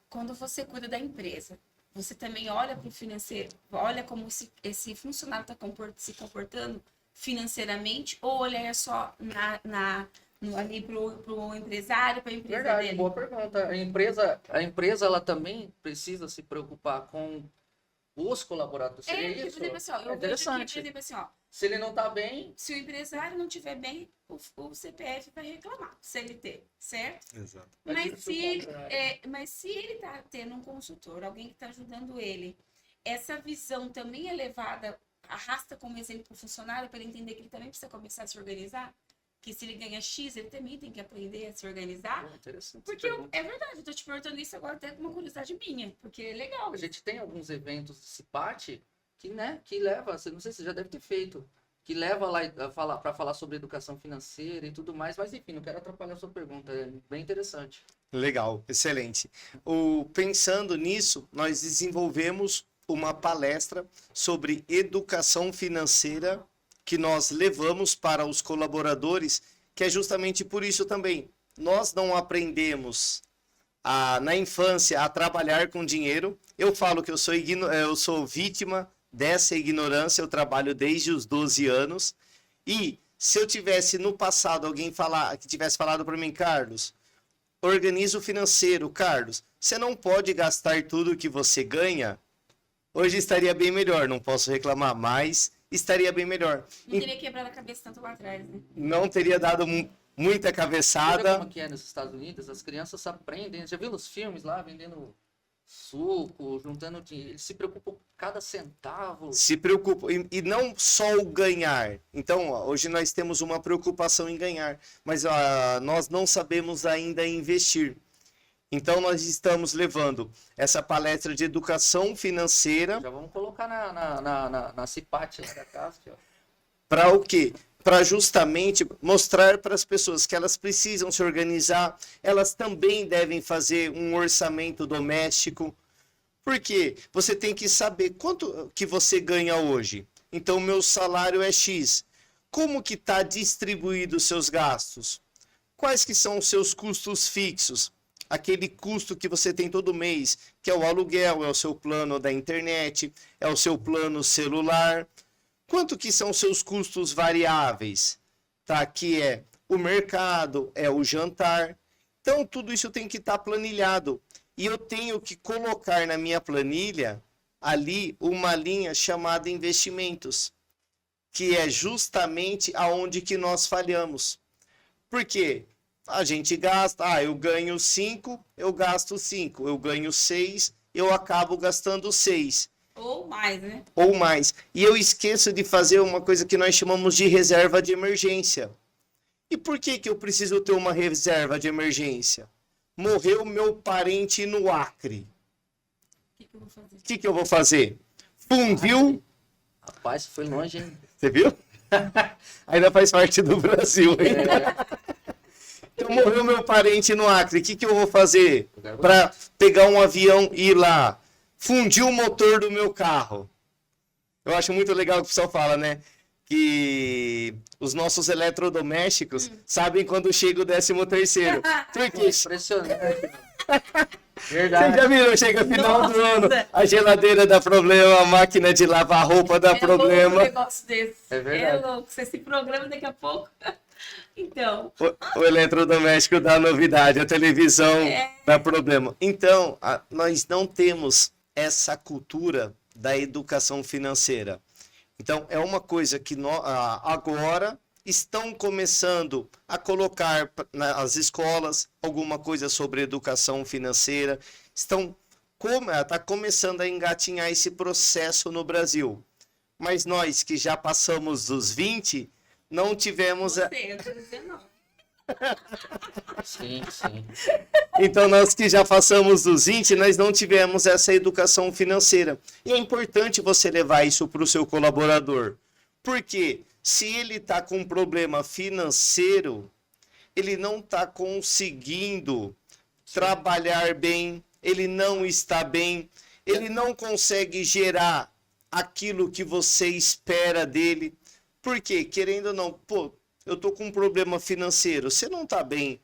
quando você cuida da empresa, você também olha para o financeiro, olha como esse funcionário está se comportando financeiramente, ou olha só ali para o empresário, para a empresa Verdade, dele? boa pergunta. A empresa ela também precisa se preocupar com os colaboradores. Seria isso? Por exemplo, assim, ó, eu vejo aqui, interessante. por exemplo, assim, ó, Se ele não está bem, se o empresário não estiver bem, o CPF vai reclamar, CLT, certo? Exato. Mas se ele está tendo um consultor, alguém que está ajudando ele, essa visão também é levada, arrasta como exemplo para o funcionário, para ele entender que ele também precisa começar a se organizar? Que se ele ganha X, ele também tem que aprender a se organizar? interessante. Porque é verdade, eu estou te perguntando isso agora até com uma curiosidade minha, porque é legal. A gente tem alguns eventos de CIPAT que leva, não sei se você já deve ter feito, que leva lá para falar sobre educação financeira e tudo mais, mas enfim, não quero atrapalhar a sua pergunta, é bem interessante. Legal, excelente. Pensando nisso, nós desenvolvemos uma palestra sobre educação financeira que nós levamos para os colaboradores, que é justamente por isso também. Nós não aprendemos na infância a trabalhar com dinheiro. Eu falo que eu sou vítima dessa ignorância, eu trabalho desde os 12 anos. E se eu tivesse no passado alguém que tivesse falado para mim, Carlos, organiza o financeiro, Carlos, você não pode gastar tudo que você ganha, hoje estaria bem melhor, não posso reclamar mais, estaria bem melhor. Não teria quebrado a cabeça tanto lá atrás, né? Não teria dado muita Sabe cabeçada. como que é nos Estados Unidos? As crianças aprendem, já viu nos filmes lá, vendendo suco, juntando dinheiro, eles se preocupam com cada centavo. Se preocupam, e não só o ganhar. Então, hoje nós temos uma preocupação em ganhar, mas nós não sabemos ainda investir. Então, nós estamos levando essa palestra de educação financeira Já vamos colocar na Cipate aí da casa, aqui, ó. para o quê? Para justamente mostrar para as pessoas que elas precisam se organizar, elas também devem fazer um orçamento doméstico, porque você tem que saber quanto que você ganha hoje. Então, meu salário é X. Como que está distribuído os seus gastos? Quais que são os seus custos fixos? Aquele custo que você tem todo mês, que é o aluguel, é o seu plano da internet, é o seu plano celular. Quanto que são os seus custos variáveis? Tá? Que é o mercado, é o jantar. Então, tudo isso tem que estar planilhado. E eu tenho que colocar na minha planilha ali uma linha chamada investimentos, que é justamente aonde que nós falhamos. Por quê? A gente gasta, eu ganho 5, eu gasto 5, eu ganho 6, eu acabo gastando 6. Ou mais, né? Ou mais. E eu esqueço de fazer uma coisa que nós chamamos de reserva de emergência. E por que que eu preciso ter uma reserva de emergência? Morreu meu parente no Acre. O que eu vou fazer? O que que eu vou fazer? Fundiu, Rapaz, foi longe, hein? você viu? Ainda faz parte do Brasil, hein? Então morreu meu parente no Acre. O que que eu vou fazer para pegar um avião e ir lá? Fundiu o motor do meu carro. Eu acho muito legal que o pessoal fala, né? Que os nossos eletrodomésticos sabem quando chega o 13º. Porque Impressionante. você Verdade. já viram? Chega final do ano, Nossa! a geladeira dá problema, a máquina de lavar roupa dá É louco um problema. negócio desse. É verdade. É louco. Você se programa daqui a pouco. Então, O eletrodoméstico dá novidade, a televisão dá problema. Então, nós não temos essa cultura da educação financeira. Então, é uma coisa que agora estão começando a colocar nas escolas alguma coisa sobre educação financeira. Está começando a engatinhar esse processo no Brasil. Mas nós que já passamos dos 20, não tivemos... você, eu tô dizendo não. Sim, sim. Então, nós que já passamos dos 20, nós não tivemos essa educação financeira. E é importante você levar isso para o seu colaborador. Porque se ele está com um problema financeiro, ele não está conseguindo trabalhar bem, ele não está bem, ele não consegue gerar aquilo que você espera dele. Por quê? Querendo ou não, eu tô com um problema financeiro, você não está bem,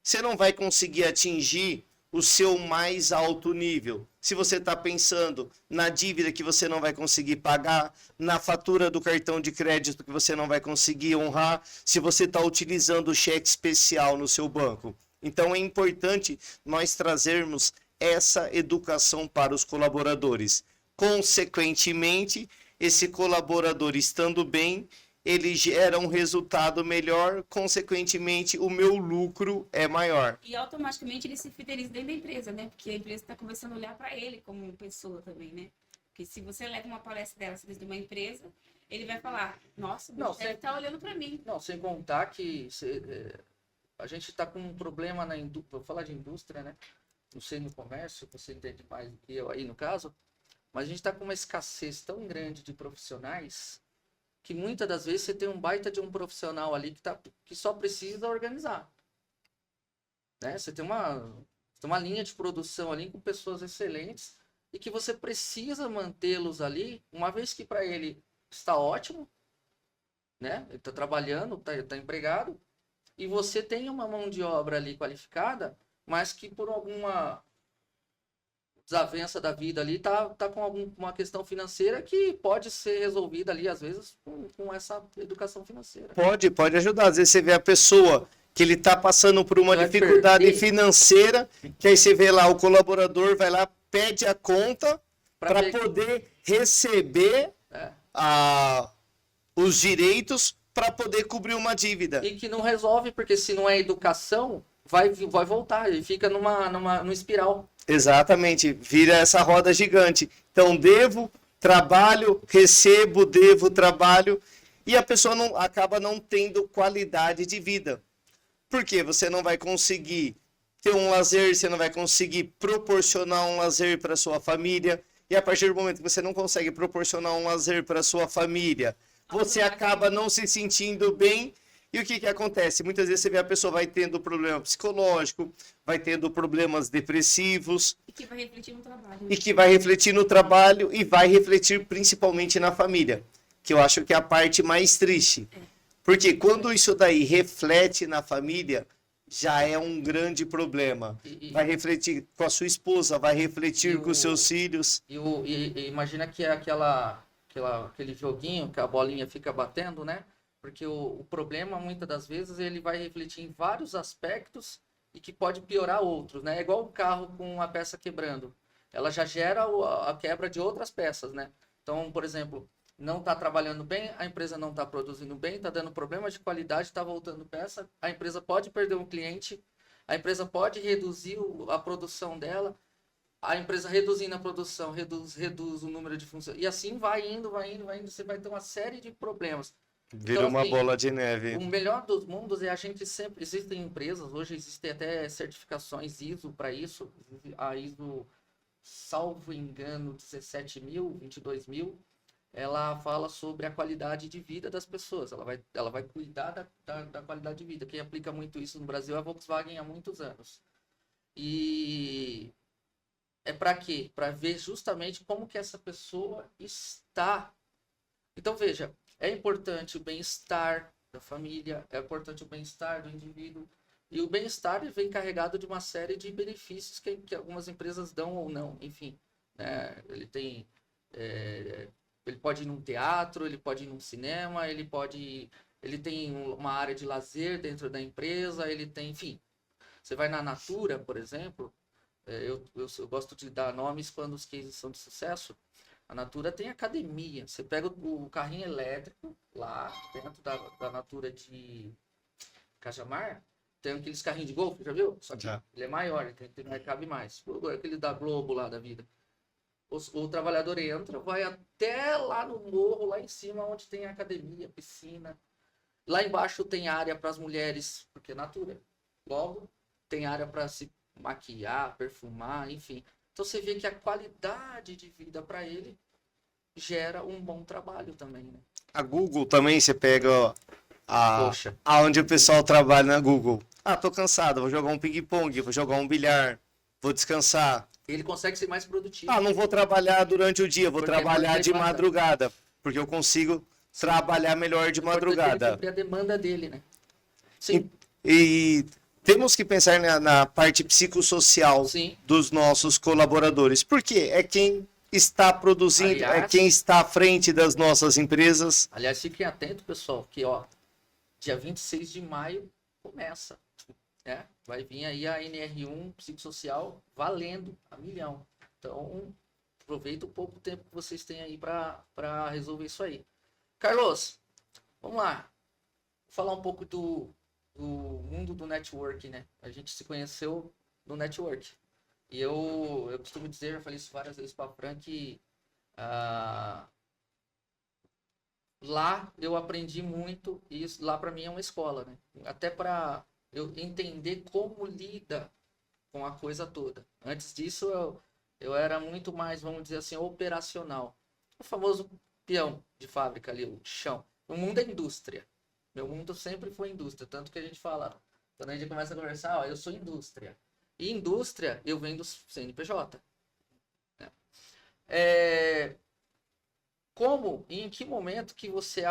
você não vai conseguir atingir o seu mais alto nível. Se você está pensando na dívida que você não vai conseguir pagar, na fatura do cartão de crédito que você não vai conseguir honrar, se você está utilizando o cheque especial no seu banco. Então é importante nós trazermos essa educação para os colaboradores. Consequentemente, esse colaborador estando bem, ele gera um resultado melhor, consequentemente o meu lucro é maior. E automaticamente ele se fideliza dentro da empresa, né? Porque a empresa está começando a olhar para ele como pessoa também, né? Porque se você leva uma palestra dela dentro de uma empresa, ele vai falar, nossa, o Não, bicho deve estar olhando para mim. Não, sem contar que a gente está com um problema na indústria, vou falar de indústria, né? Não sei no comércio, você entende mais do que eu aí no caso, mas a gente está com uma escassez tão grande de profissionais que muitas das vezes você tem um baita de um profissional ali que só precisa organizar. Né? Você tem uma linha de produção ali com pessoas excelentes e que você precisa mantê-los ali, uma vez que para ele está ótimo, né? Ele está trabalhando, está empregado, e você tem uma mão de obra ali qualificada, mas que por alguma desavença da vida ali tá com alguma questão financeira que pode ser resolvida ali, às vezes, com essa educação financeira. Pode ajudar. Às vezes você vê a pessoa que ele está passando por uma dificuldade financeira, que aí você vê lá, o colaborador vai lá, pede a conta para poder receber os direitos para poder cobrir uma dívida. E que não resolve, porque se não é educação, vai voltar, ele fica numa espiral. Exatamente, vira essa roda gigante. Então, devo, trabalho, recebo, devo, trabalho, e a pessoa acaba não tendo qualidade de vida. Por quê? Você não vai conseguir ter um lazer, você não vai conseguir proporcionar um lazer para sua família. E a partir do momento que você não consegue proporcionar um lazer para sua família, você acaba não se sentindo bem. E o que que acontece? Muitas vezes você vê a pessoa vai tendo problema psicológico, vai tendo problemas depressivos. E que vai refletir no trabalho. E que vai refletir no trabalho e vai refletir principalmente na família. Que eu acho que é a parte mais triste. Porque quando isso daí reflete na família, já é um grande problema. Vai refletir com a sua esposa, vai refletir com os seus filhos. E imagina que é aquele joguinho que a bolinha fica batendo, né? Porque o problema, muitas das vezes, ele vai refletir em vários aspectos e que pode piorar outros, né? É igual um carro com uma peça quebrando. Ela já gera a quebra de outras peças, né? Então, por exemplo, não está trabalhando bem, a empresa não está produzindo bem, está dando problemas de qualidade, está voltando peça, a empresa pode perder um cliente, a empresa pode reduzir a produção dela, a empresa reduzindo a produção, reduz o número de funcionários, e assim vai indo, você vai ter uma série de problemas. Vira Então, uma assim, bola de neve. o melhor dos mundos é a gente sempre... Existem empresas, hoje existem até certificações ISO para isso. A ISO, salvo engano, 17.000, 22.000, ela fala sobre a qualidade de vida das pessoas. Ela vai cuidar da qualidade de vida. Quem aplica muito isso no Brasil é a Volkswagen há muitos anos. E é para quê? Para ver justamente como que essa pessoa está. Então, veja... É importante o bem-estar da família, é importante o bem-estar do indivíduo. E o bem-estar vem carregado de uma série de benefícios que algumas empresas dão ou não. Enfim, né? Ele pode ir num teatro, ele pode ir num cinema, ele tem uma área de lazer dentro da empresa, ele tem, enfim. Você vai na Natura, por exemplo, eu gosto de dar nomes quando os cases são de sucesso. A Natura tem academia. Você pega o carrinho elétrico lá dentro da Natura de Cajamar, tem aqueles carrinhos de golfe, já viu? Só que ele é maior, ele cabe mais. Aquele da Globo lá da vida. O trabalhador entra, vai até lá no morro, lá em cima, onde tem academia, piscina. Lá embaixo tem área para as mulheres, porque é Natura. Logo, tem área para se maquiar, perfumar, enfim. Então você vê que a qualidade de vida para ele gera um bom trabalho também, né? A Google também, você pega Poxa. aonde o pessoal trabalha na Google. Ah, tô cansado, vou jogar um ping-pong, vou jogar um bilhar, vou descansar. Ele consegue ser mais produtivo. Ah, não vou trabalhar durante o dia, vou Porque trabalhar ele de levanta. madrugada, porque eu consigo trabalhar melhor de madrugada. Ele cumprir a demanda dele, né? Sim. E temos que pensar na parte psicossocial Sim. dos nossos colaboradores, porque é quem está produzindo, Aliás, é quem está à frente das nossas empresas. Aliás, fiquem atentos, pessoal, que ó, dia 26 de maio começa. Né? Vai vir aí a NR1 psicossocial valendo a milhão. Então, aproveita o pouco tempo que vocês têm aí para resolver isso aí. Carlos, vamos lá. Vou falar um pouco do mundo do network, né? A gente se conheceu no network. E eu costumo dizer, já falei isso várias vezes para a Fran, que lá eu aprendi muito e isso lá para mim é uma escola, né? Até para eu entender como lida com a coisa toda. Antes disso, eu era muito mais, vamos dizer assim, operacional. O famoso peão de fábrica ali, o chão. O mundo é indústria. Meu mundo sempre foi indústria. Tanto que a gente fala, quando a gente começa a conversar, ó, eu sou indústria. E indústria, eu venho do CNPJ. Né? Como e em que momento que você...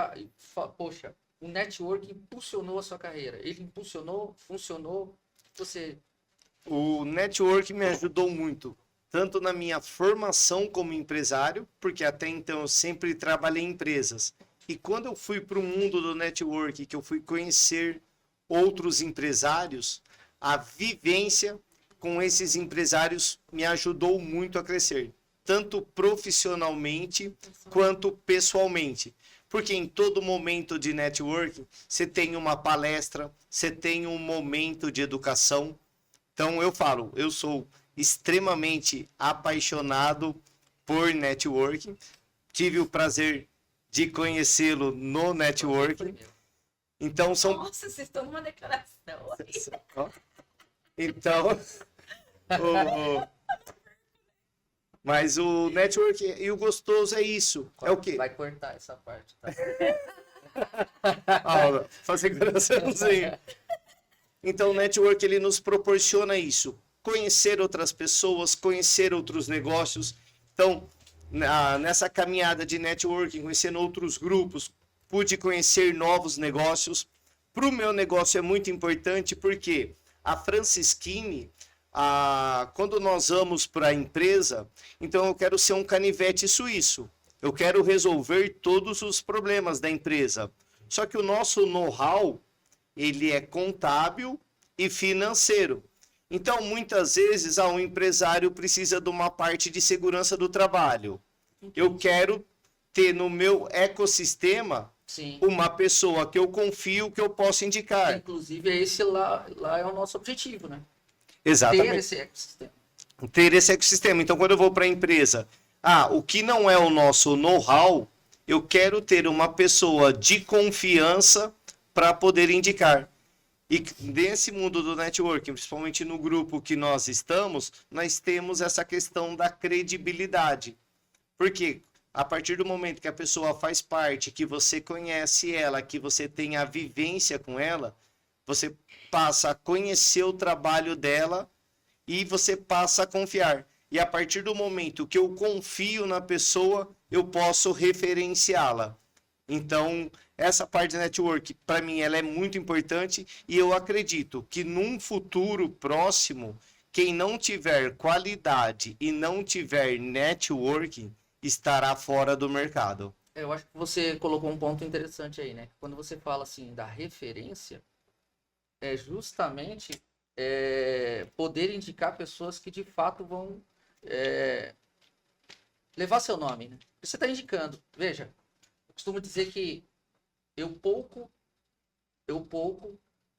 Poxa, o network impulsionou a sua carreira? Ele impulsionou, funcionou? Você... O network me ajudou muito, tanto na minha formação como empresário, porque até então eu sempre trabalhei em empresas. E quando eu fui para o mundo do network, que eu fui conhecer outros empresários, a vivência com esses empresários me ajudou muito a crescer, tanto profissionalmente quanto pessoalmente. Porque em todo momento de networking, você tem uma palestra, você tem um momento de educação. Então eu falo, eu sou extremamente apaixonado por networking. Tive o prazer de conhecê-lo no networking. Então são... Nossa, vocês estão numa declaração. Então, o- mas o network e o gostoso é isso. É o quê? Vai cortar essa parte, tá? Aula, fazer coraçãozinho. Então, o network ele nos proporciona isso, conhecer outras pessoas, conhecer outros negócios. Então, nessa caminhada de networking, conhecendo outros grupos, pude conhecer novos negócios. Para o meu negócio é muito importante porque a Francisquini, quando nós vamos para a empresa, então eu quero ser um canivete suíço. Eu quero resolver todos os problemas da empresa. Só que o nosso know-how, ele é contábil e financeiro. Então, muitas vezes, um empresário precisa de uma parte de segurança do trabalho. Eu quero ter no meu ecossistema Sim. uma pessoa que eu confio, que eu possa indicar. Inclusive, esse lá é o nosso objetivo, né? Ter Exatamente. esse ecossistema. Ter esse ecossistema. Então, quando eu vou para a empresa, o que não é o nosso know-how, eu quero ter uma pessoa de confiança para poder indicar. E nesse mundo do networking, principalmente no grupo que nós estamos, nós temos essa questão da credibilidade. Porque a partir do momento que a pessoa faz parte, que você conhece ela, que você tem a vivência com ela, você passa a conhecer o trabalho dela e você passa a confiar. E a partir do momento que eu confio na pessoa, eu posso referenciá-la. Então, essa parte de network, para mim, ela é muito importante e eu acredito que num futuro próximo, quem não tiver qualidade e não tiver networking, estará fora do mercado. Eu acho que você colocou um ponto interessante aí, né? Quando você fala assim da referência, é justamente poder indicar pessoas que de fato vão levar seu nome, né? Você está indicando. Veja, eu costumo dizer que eu pouco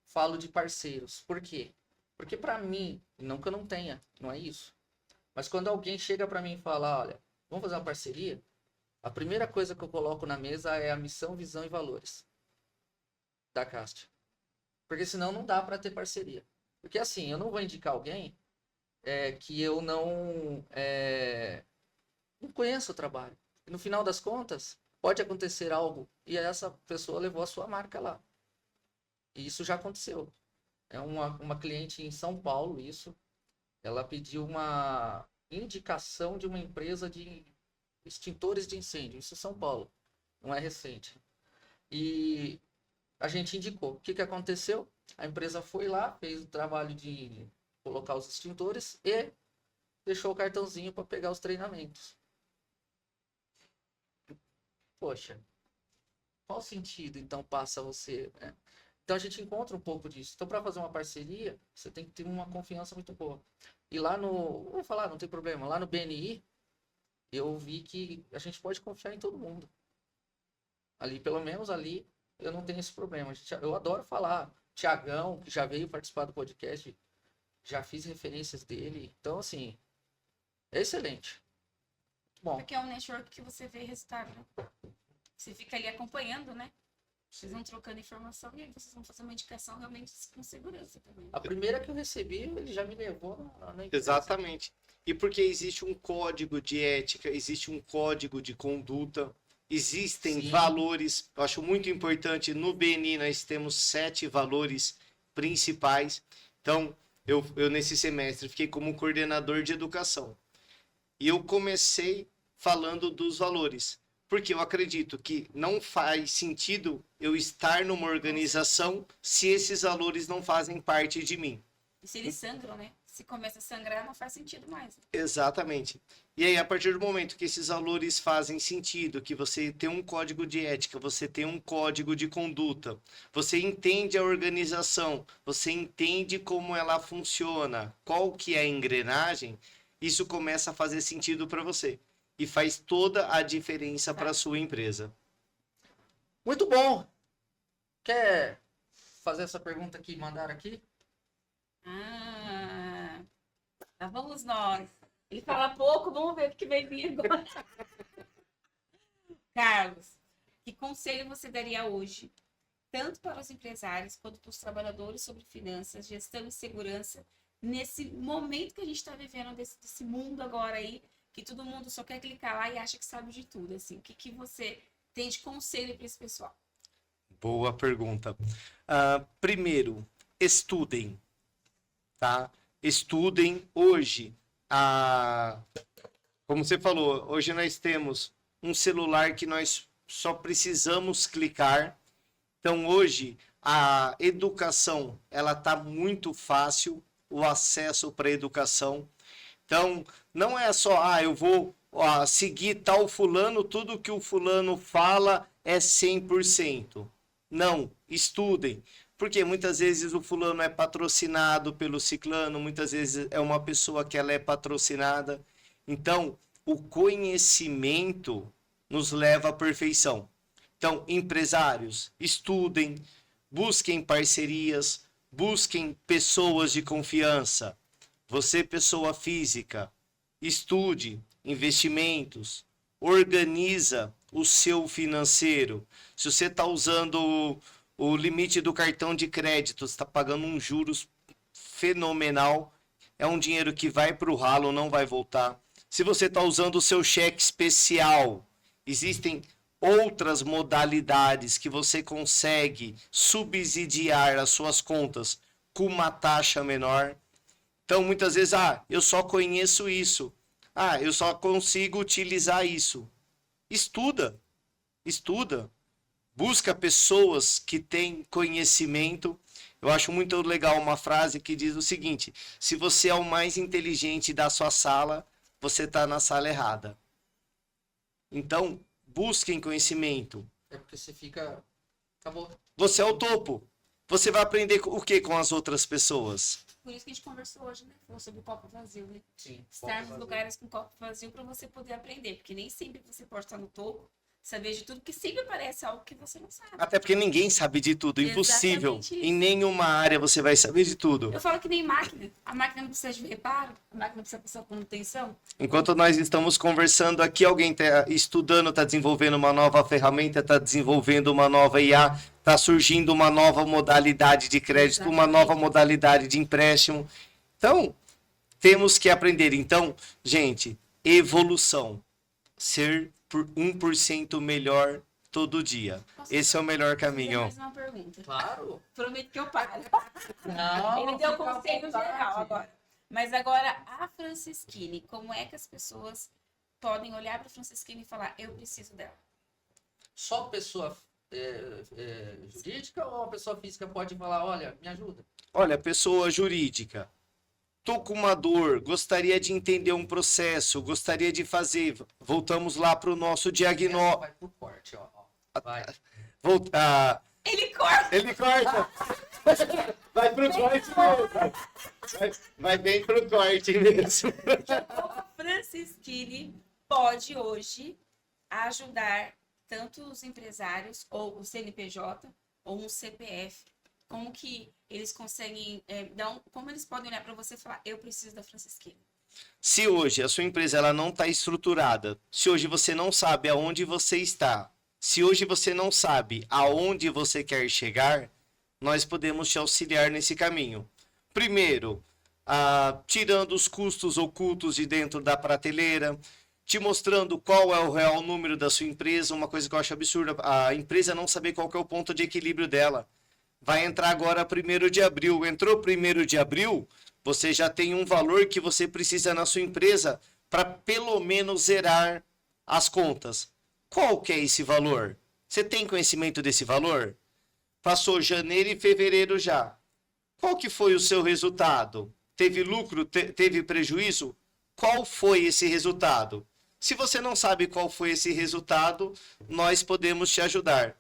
falo de parceiros. Por quê? Porque para mim, não que eu não tenha, não é isso. Mas quando alguém chega para mim e fala, olha, vamos fazer uma parceria, a primeira coisa que eu coloco na mesa é a missão, visão e valores da Cast. Porque senão não dá para ter parceria. Porque assim, eu não vou indicar alguém que eu não conheço o trabalho. E no final das contas, pode acontecer algo e essa pessoa levou a sua marca lá. E isso já aconteceu. É uma cliente em São Paulo, isso. Ela pediu uma indicação de uma empresa de extintores de incêndio. Isso em São Paulo. Não é recente. E a gente indicou. O que aconteceu? A empresa foi lá, fez o trabalho de colocar os extintores e deixou o cartãozinho para pegar os treinamentos. Poxa, qual sentido então passa você, né? Então a gente encontra um pouco disso. Então, para fazer uma parceria, você tem que ter uma confiança muito boa. E lá vou falar, não tem problema, lá no BNI, eu vi que a gente pode confiar em todo mundo. Ali, pelo menos ali, eu não tenho esse problema. Eu adoro falar. Tiagão, que já veio participar do podcast, já fiz referências dele. Então, assim, é excelente. Bom. Porque é um network que você vê resultado, né? Você fica ali acompanhando, né? Vocês vão trocando informação e aí vocês vão fazer uma indicação realmente com segurança também. A primeira que eu recebi, ele já me levou na empresa. Exatamente. E porque existe um código de ética, existe um código de conduta, existem Sim. valores. Eu acho muito importante, no BNI nós temos 7 valores principais. Então, eu nesse semestre fiquei como coordenador de educação. E eu comecei falando dos valores. Porque eu acredito que não faz sentido eu estar numa organização se esses valores não fazem parte de mim. E se eles sangram, né? Se começa a sangrar, não faz sentido mais. Exatamente. E aí, a partir do momento que esses valores fazem sentido, que você tem um código de ética, você tem um código de conduta, você entende a organização, você entende como ela funciona, qual que é a engrenagem, isso começa a fazer sentido para você. E faz toda a diferença para a sua empresa. Muito bom. Quer fazer essa pergunta que mandaram aqui? Lá vamos nós. Ele fala pouco, vamos ver o que vai vir agora. Carlos, que conselho você daria hoje, tanto para os empresários quanto para os trabalhadores sobre finanças, gestão e segurança, nesse momento que a gente está vivendo, desse mundo agora aí, que todo mundo só quer clicar lá e acha que sabe de tudo, assim. O que você tem de conselho para esse pessoal? Boa pergunta. Primeiro, estudem, tá? Estudem hoje. Como você falou, hoje nós temos um celular que nós só precisamos clicar. Então, hoje, a educação, ela está muito fácil, o acesso para a educação. Então, não é só, eu vou seguir tal fulano, tudo que o fulano fala é 100%. Não, estudem. Porque muitas vezes o fulano é patrocinado pelo ciclano, muitas vezes é uma pessoa que ela é patrocinada. Então, o conhecimento nos leva à perfeição. Então, empresários, estudem, busquem parcerias, busquem pessoas de confiança. Você, pessoa física, estude investimentos, organiza o seu financeiro. Se você está usando o limite do cartão de crédito, está pagando um juros fenomenal, é um dinheiro que vai para o ralo, não vai voltar. Se você está usando o seu cheque especial, existem outras modalidades que você consegue subsidiar as suas contas com uma taxa menor. Então, muitas vezes, eu só conheço isso. Eu só consigo utilizar isso. Estuda. Busca pessoas que têm conhecimento. Eu acho muito legal uma frase que diz o seguinte: se você é o mais inteligente da sua sala, você está na sala errada. Então, busquem conhecimento. É porque você fica... Acabou. Você é o topo. Você vai aprender o que com as outras pessoas? Por isso que a gente conversou hoje, né? Falou sobre o copo vazio, né? Sim. Estar nos lugares com copo vazio para você poder aprender. Porque nem sempre você pode estar no topo, saber de tudo, porque sempre aparece algo que você não sabe. Até porque ninguém sabe de tudo. Impossível. Exatamente isso. Em nenhuma área você vai saber de tudo. Eu falo que nem máquina. A máquina não precisa de reparo, a máquina precisa passar por manutenção. Enquanto nós estamos conversando aqui, alguém está estudando, está desenvolvendo uma nova ferramenta, está desenvolvendo uma nova IA, está surgindo uma nova modalidade de crédito, uma Exatamente. nova modalidade de empréstimo. Então, temos que aprender. Então, gente, evolução. Ser por 1% melhor todo dia. Esse é o melhor caminho. Mais uma pergunta. Claro. Prometo que eu paro. Não. Ele deu fica à conselho vontade. geral agora. Mas agora, a Francisquini, como é que as pessoas podem olhar para a Francisquini e falar, eu preciso dela? Só pessoa jurídica ou a pessoa física pode falar, olha, me ajuda? Olha, pessoa jurídica. Tô com uma dor, gostaria de entender um processo, gostaria de fazer. Voltamos lá para o nosso Essa diagnóstico. vai pro corte, ó. Vai. Ele corta! Ele corta. Vai pro corte mesmo. Vai bem pro corte mesmo. Como a Francisquini pode hoje ajudar tanto os empresários, ou o CNPJ, ou um CPF? Como que eles conseguem, como eles podem olhar para você e falar, eu preciso da Francisquini? Se hoje a sua empresa ela não está estruturada, se hoje você não sabe aonde você está, se hoje você não sabe aonde você quer chegar, nós podemos te auxiliar nesse caminho. Primeiro, tirando os custos ocultos de dentro da prateleira, te mostrando qual é o real número da sua empresa, uma coisa que eu acho absurda, a empresa não saber qual que é o ponto de equilíbrio dela. Vai entrar agora 1º de abril. Entrou 1º de abril, você já tem um valor que você precisa na sua empresa para pelo menos zerar as contas. Qual que é esse valor? Você tem conhecimento desse valor? Passou janeiro e fevereiro já. Qual que foi o seu resultado? Teve lucro? Teve prejuízo? Qual foi esse resultado? Se você não sabe qual foi esse resultado, nós podemos te ajudar.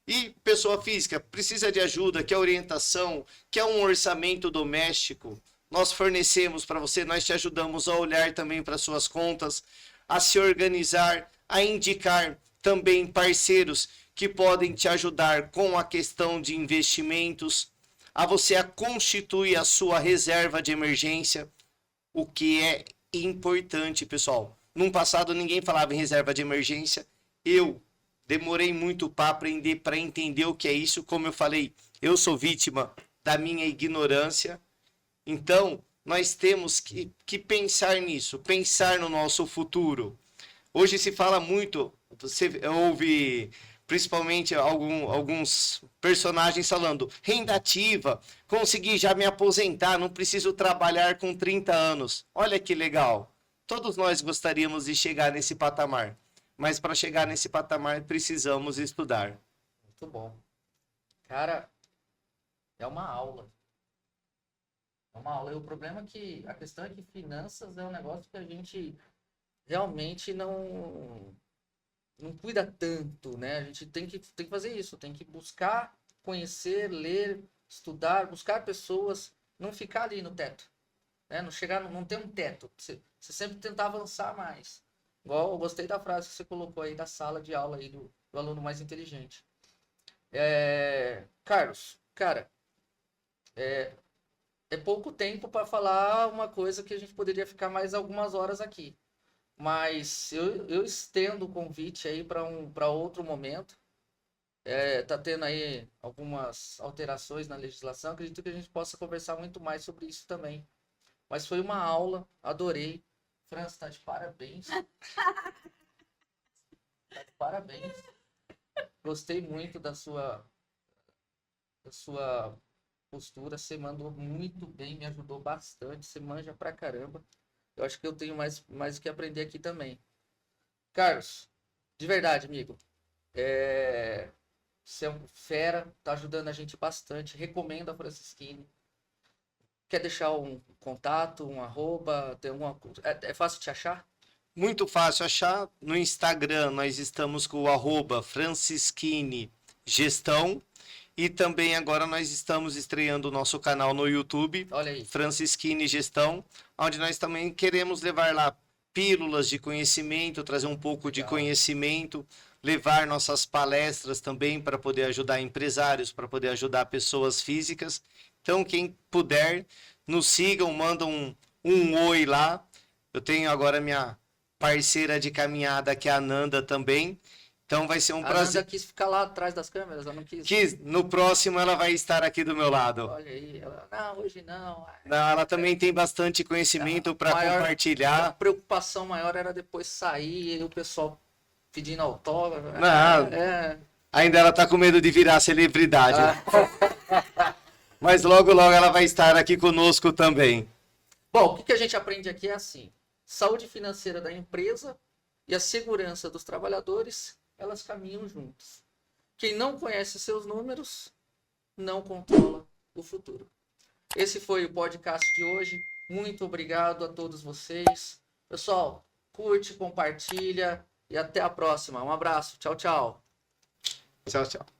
E pessoa física, precisa de ajuda, quer orientação, quer um orçamento doméstico, nós fornecemos para você, nós te ajudamos a olhar também para suas contas, a se organizar, a indicar também parceiros que podem te ajudar com a questão de investimentos, a você a constituir a sua reserva de emergência, o que é importante, pessoal. No passado ninguém falava em reserva de emergência, eu demorei muito para aprender, para entender o que é isso. Como eu falei, eu sou vítima da minha ignorância. Então, nós temos que pensar nisso, pensar no nosso futuro. Hoje se fala muito, você ouve principalmente alguns personagens falando, renda ativa, consegui já me aposentar, não preciso trabalhar com 30 anos. Olha que legal. Todos nós gostaríamos de chegar nesse patamar, mas para chegar nesse patamar precisamos estudar. Muito bom. Cara, é uma aula. É uma aula. E o problema é que a questão é que finanças é um negócio que a gente realmente não cuida tanto, né? A gente tem que fazer isso, tem que buscar, conhecer, ler, estudar, buscar pessoas, não ficar ali no teto, né? Não chegar, não ter um teto. Você sempre tentar avançar mais. Igual eu gostei da frase que você colocou aí da sala de aula aí do aluno mais inteligente. Carlos, cara, é pouco tempo para falar uma coisa que a gente poderia ficar mais algumas horas aqui. Mas eu estendo o convite aí para outro momento. Tá tendo aí algumas alterações na legislação. Acredito que a gente possa conversar muito mais sobre isso também. Mas foi uma aula, adorei. França, tá de parabéns. Tá de parabéns. Gostei muito da sua postura. Você mandou muito bem, me ajudou bastante. Você manja pra caramba. Eu acho que eu tenho mais o que aprender aqui também. Carlos, de verdade, amigo. Você é um fera, tá ajudando a gente bastante. Recomendo a Francisquini. Quer deixar um contato, um arroba? Tem alguma... É fácil te achar? Muito fácil achar. No Instagram nós estamos com o @Francisquini Gestão. E também agora nós estamos estreando o nosso canal no YouTube, Olha aí. Francisquini Gestão, onde nós também queremos levar lá pílulas de conhecimento, trazer um pouco de conhecimento, levar nossas palestras também para poder ajudar empresários, para poder ajudar pessoas físicas. Então, quem puder, nos sigam, mandam um oi lá. Eu tenho agora minha parceira de caminhada, que é a Nanda também. Então vai ser um prazer. A Nanda quis ficar lá atrás das câmeras, eu não quis. No próximo ela vai estar aqui do meu lado. Olha aí, não, hoje não. Não, ela também tem bastante conhecimento para compartilhar. A preocupação maior era depois sair e o pessoal pedindo autógrafo. Não, ainda ela tá com medo de virar celebridade. Mas logo, logo ela vai estar aqui conosco também. Bom, o que a gente aprende aqui é assim: saúde financeira da empresa e a segurança dos trabalhadores, elas caminham juntas. Quem não conhece seus números, não controla o futuro. Esse foi o podcast de hoje. Muito obrigado a todos vocês. Pessoal, curte, compartilha e até a próxima. Um abraço. Tchau, tchau. Tchau, tchau.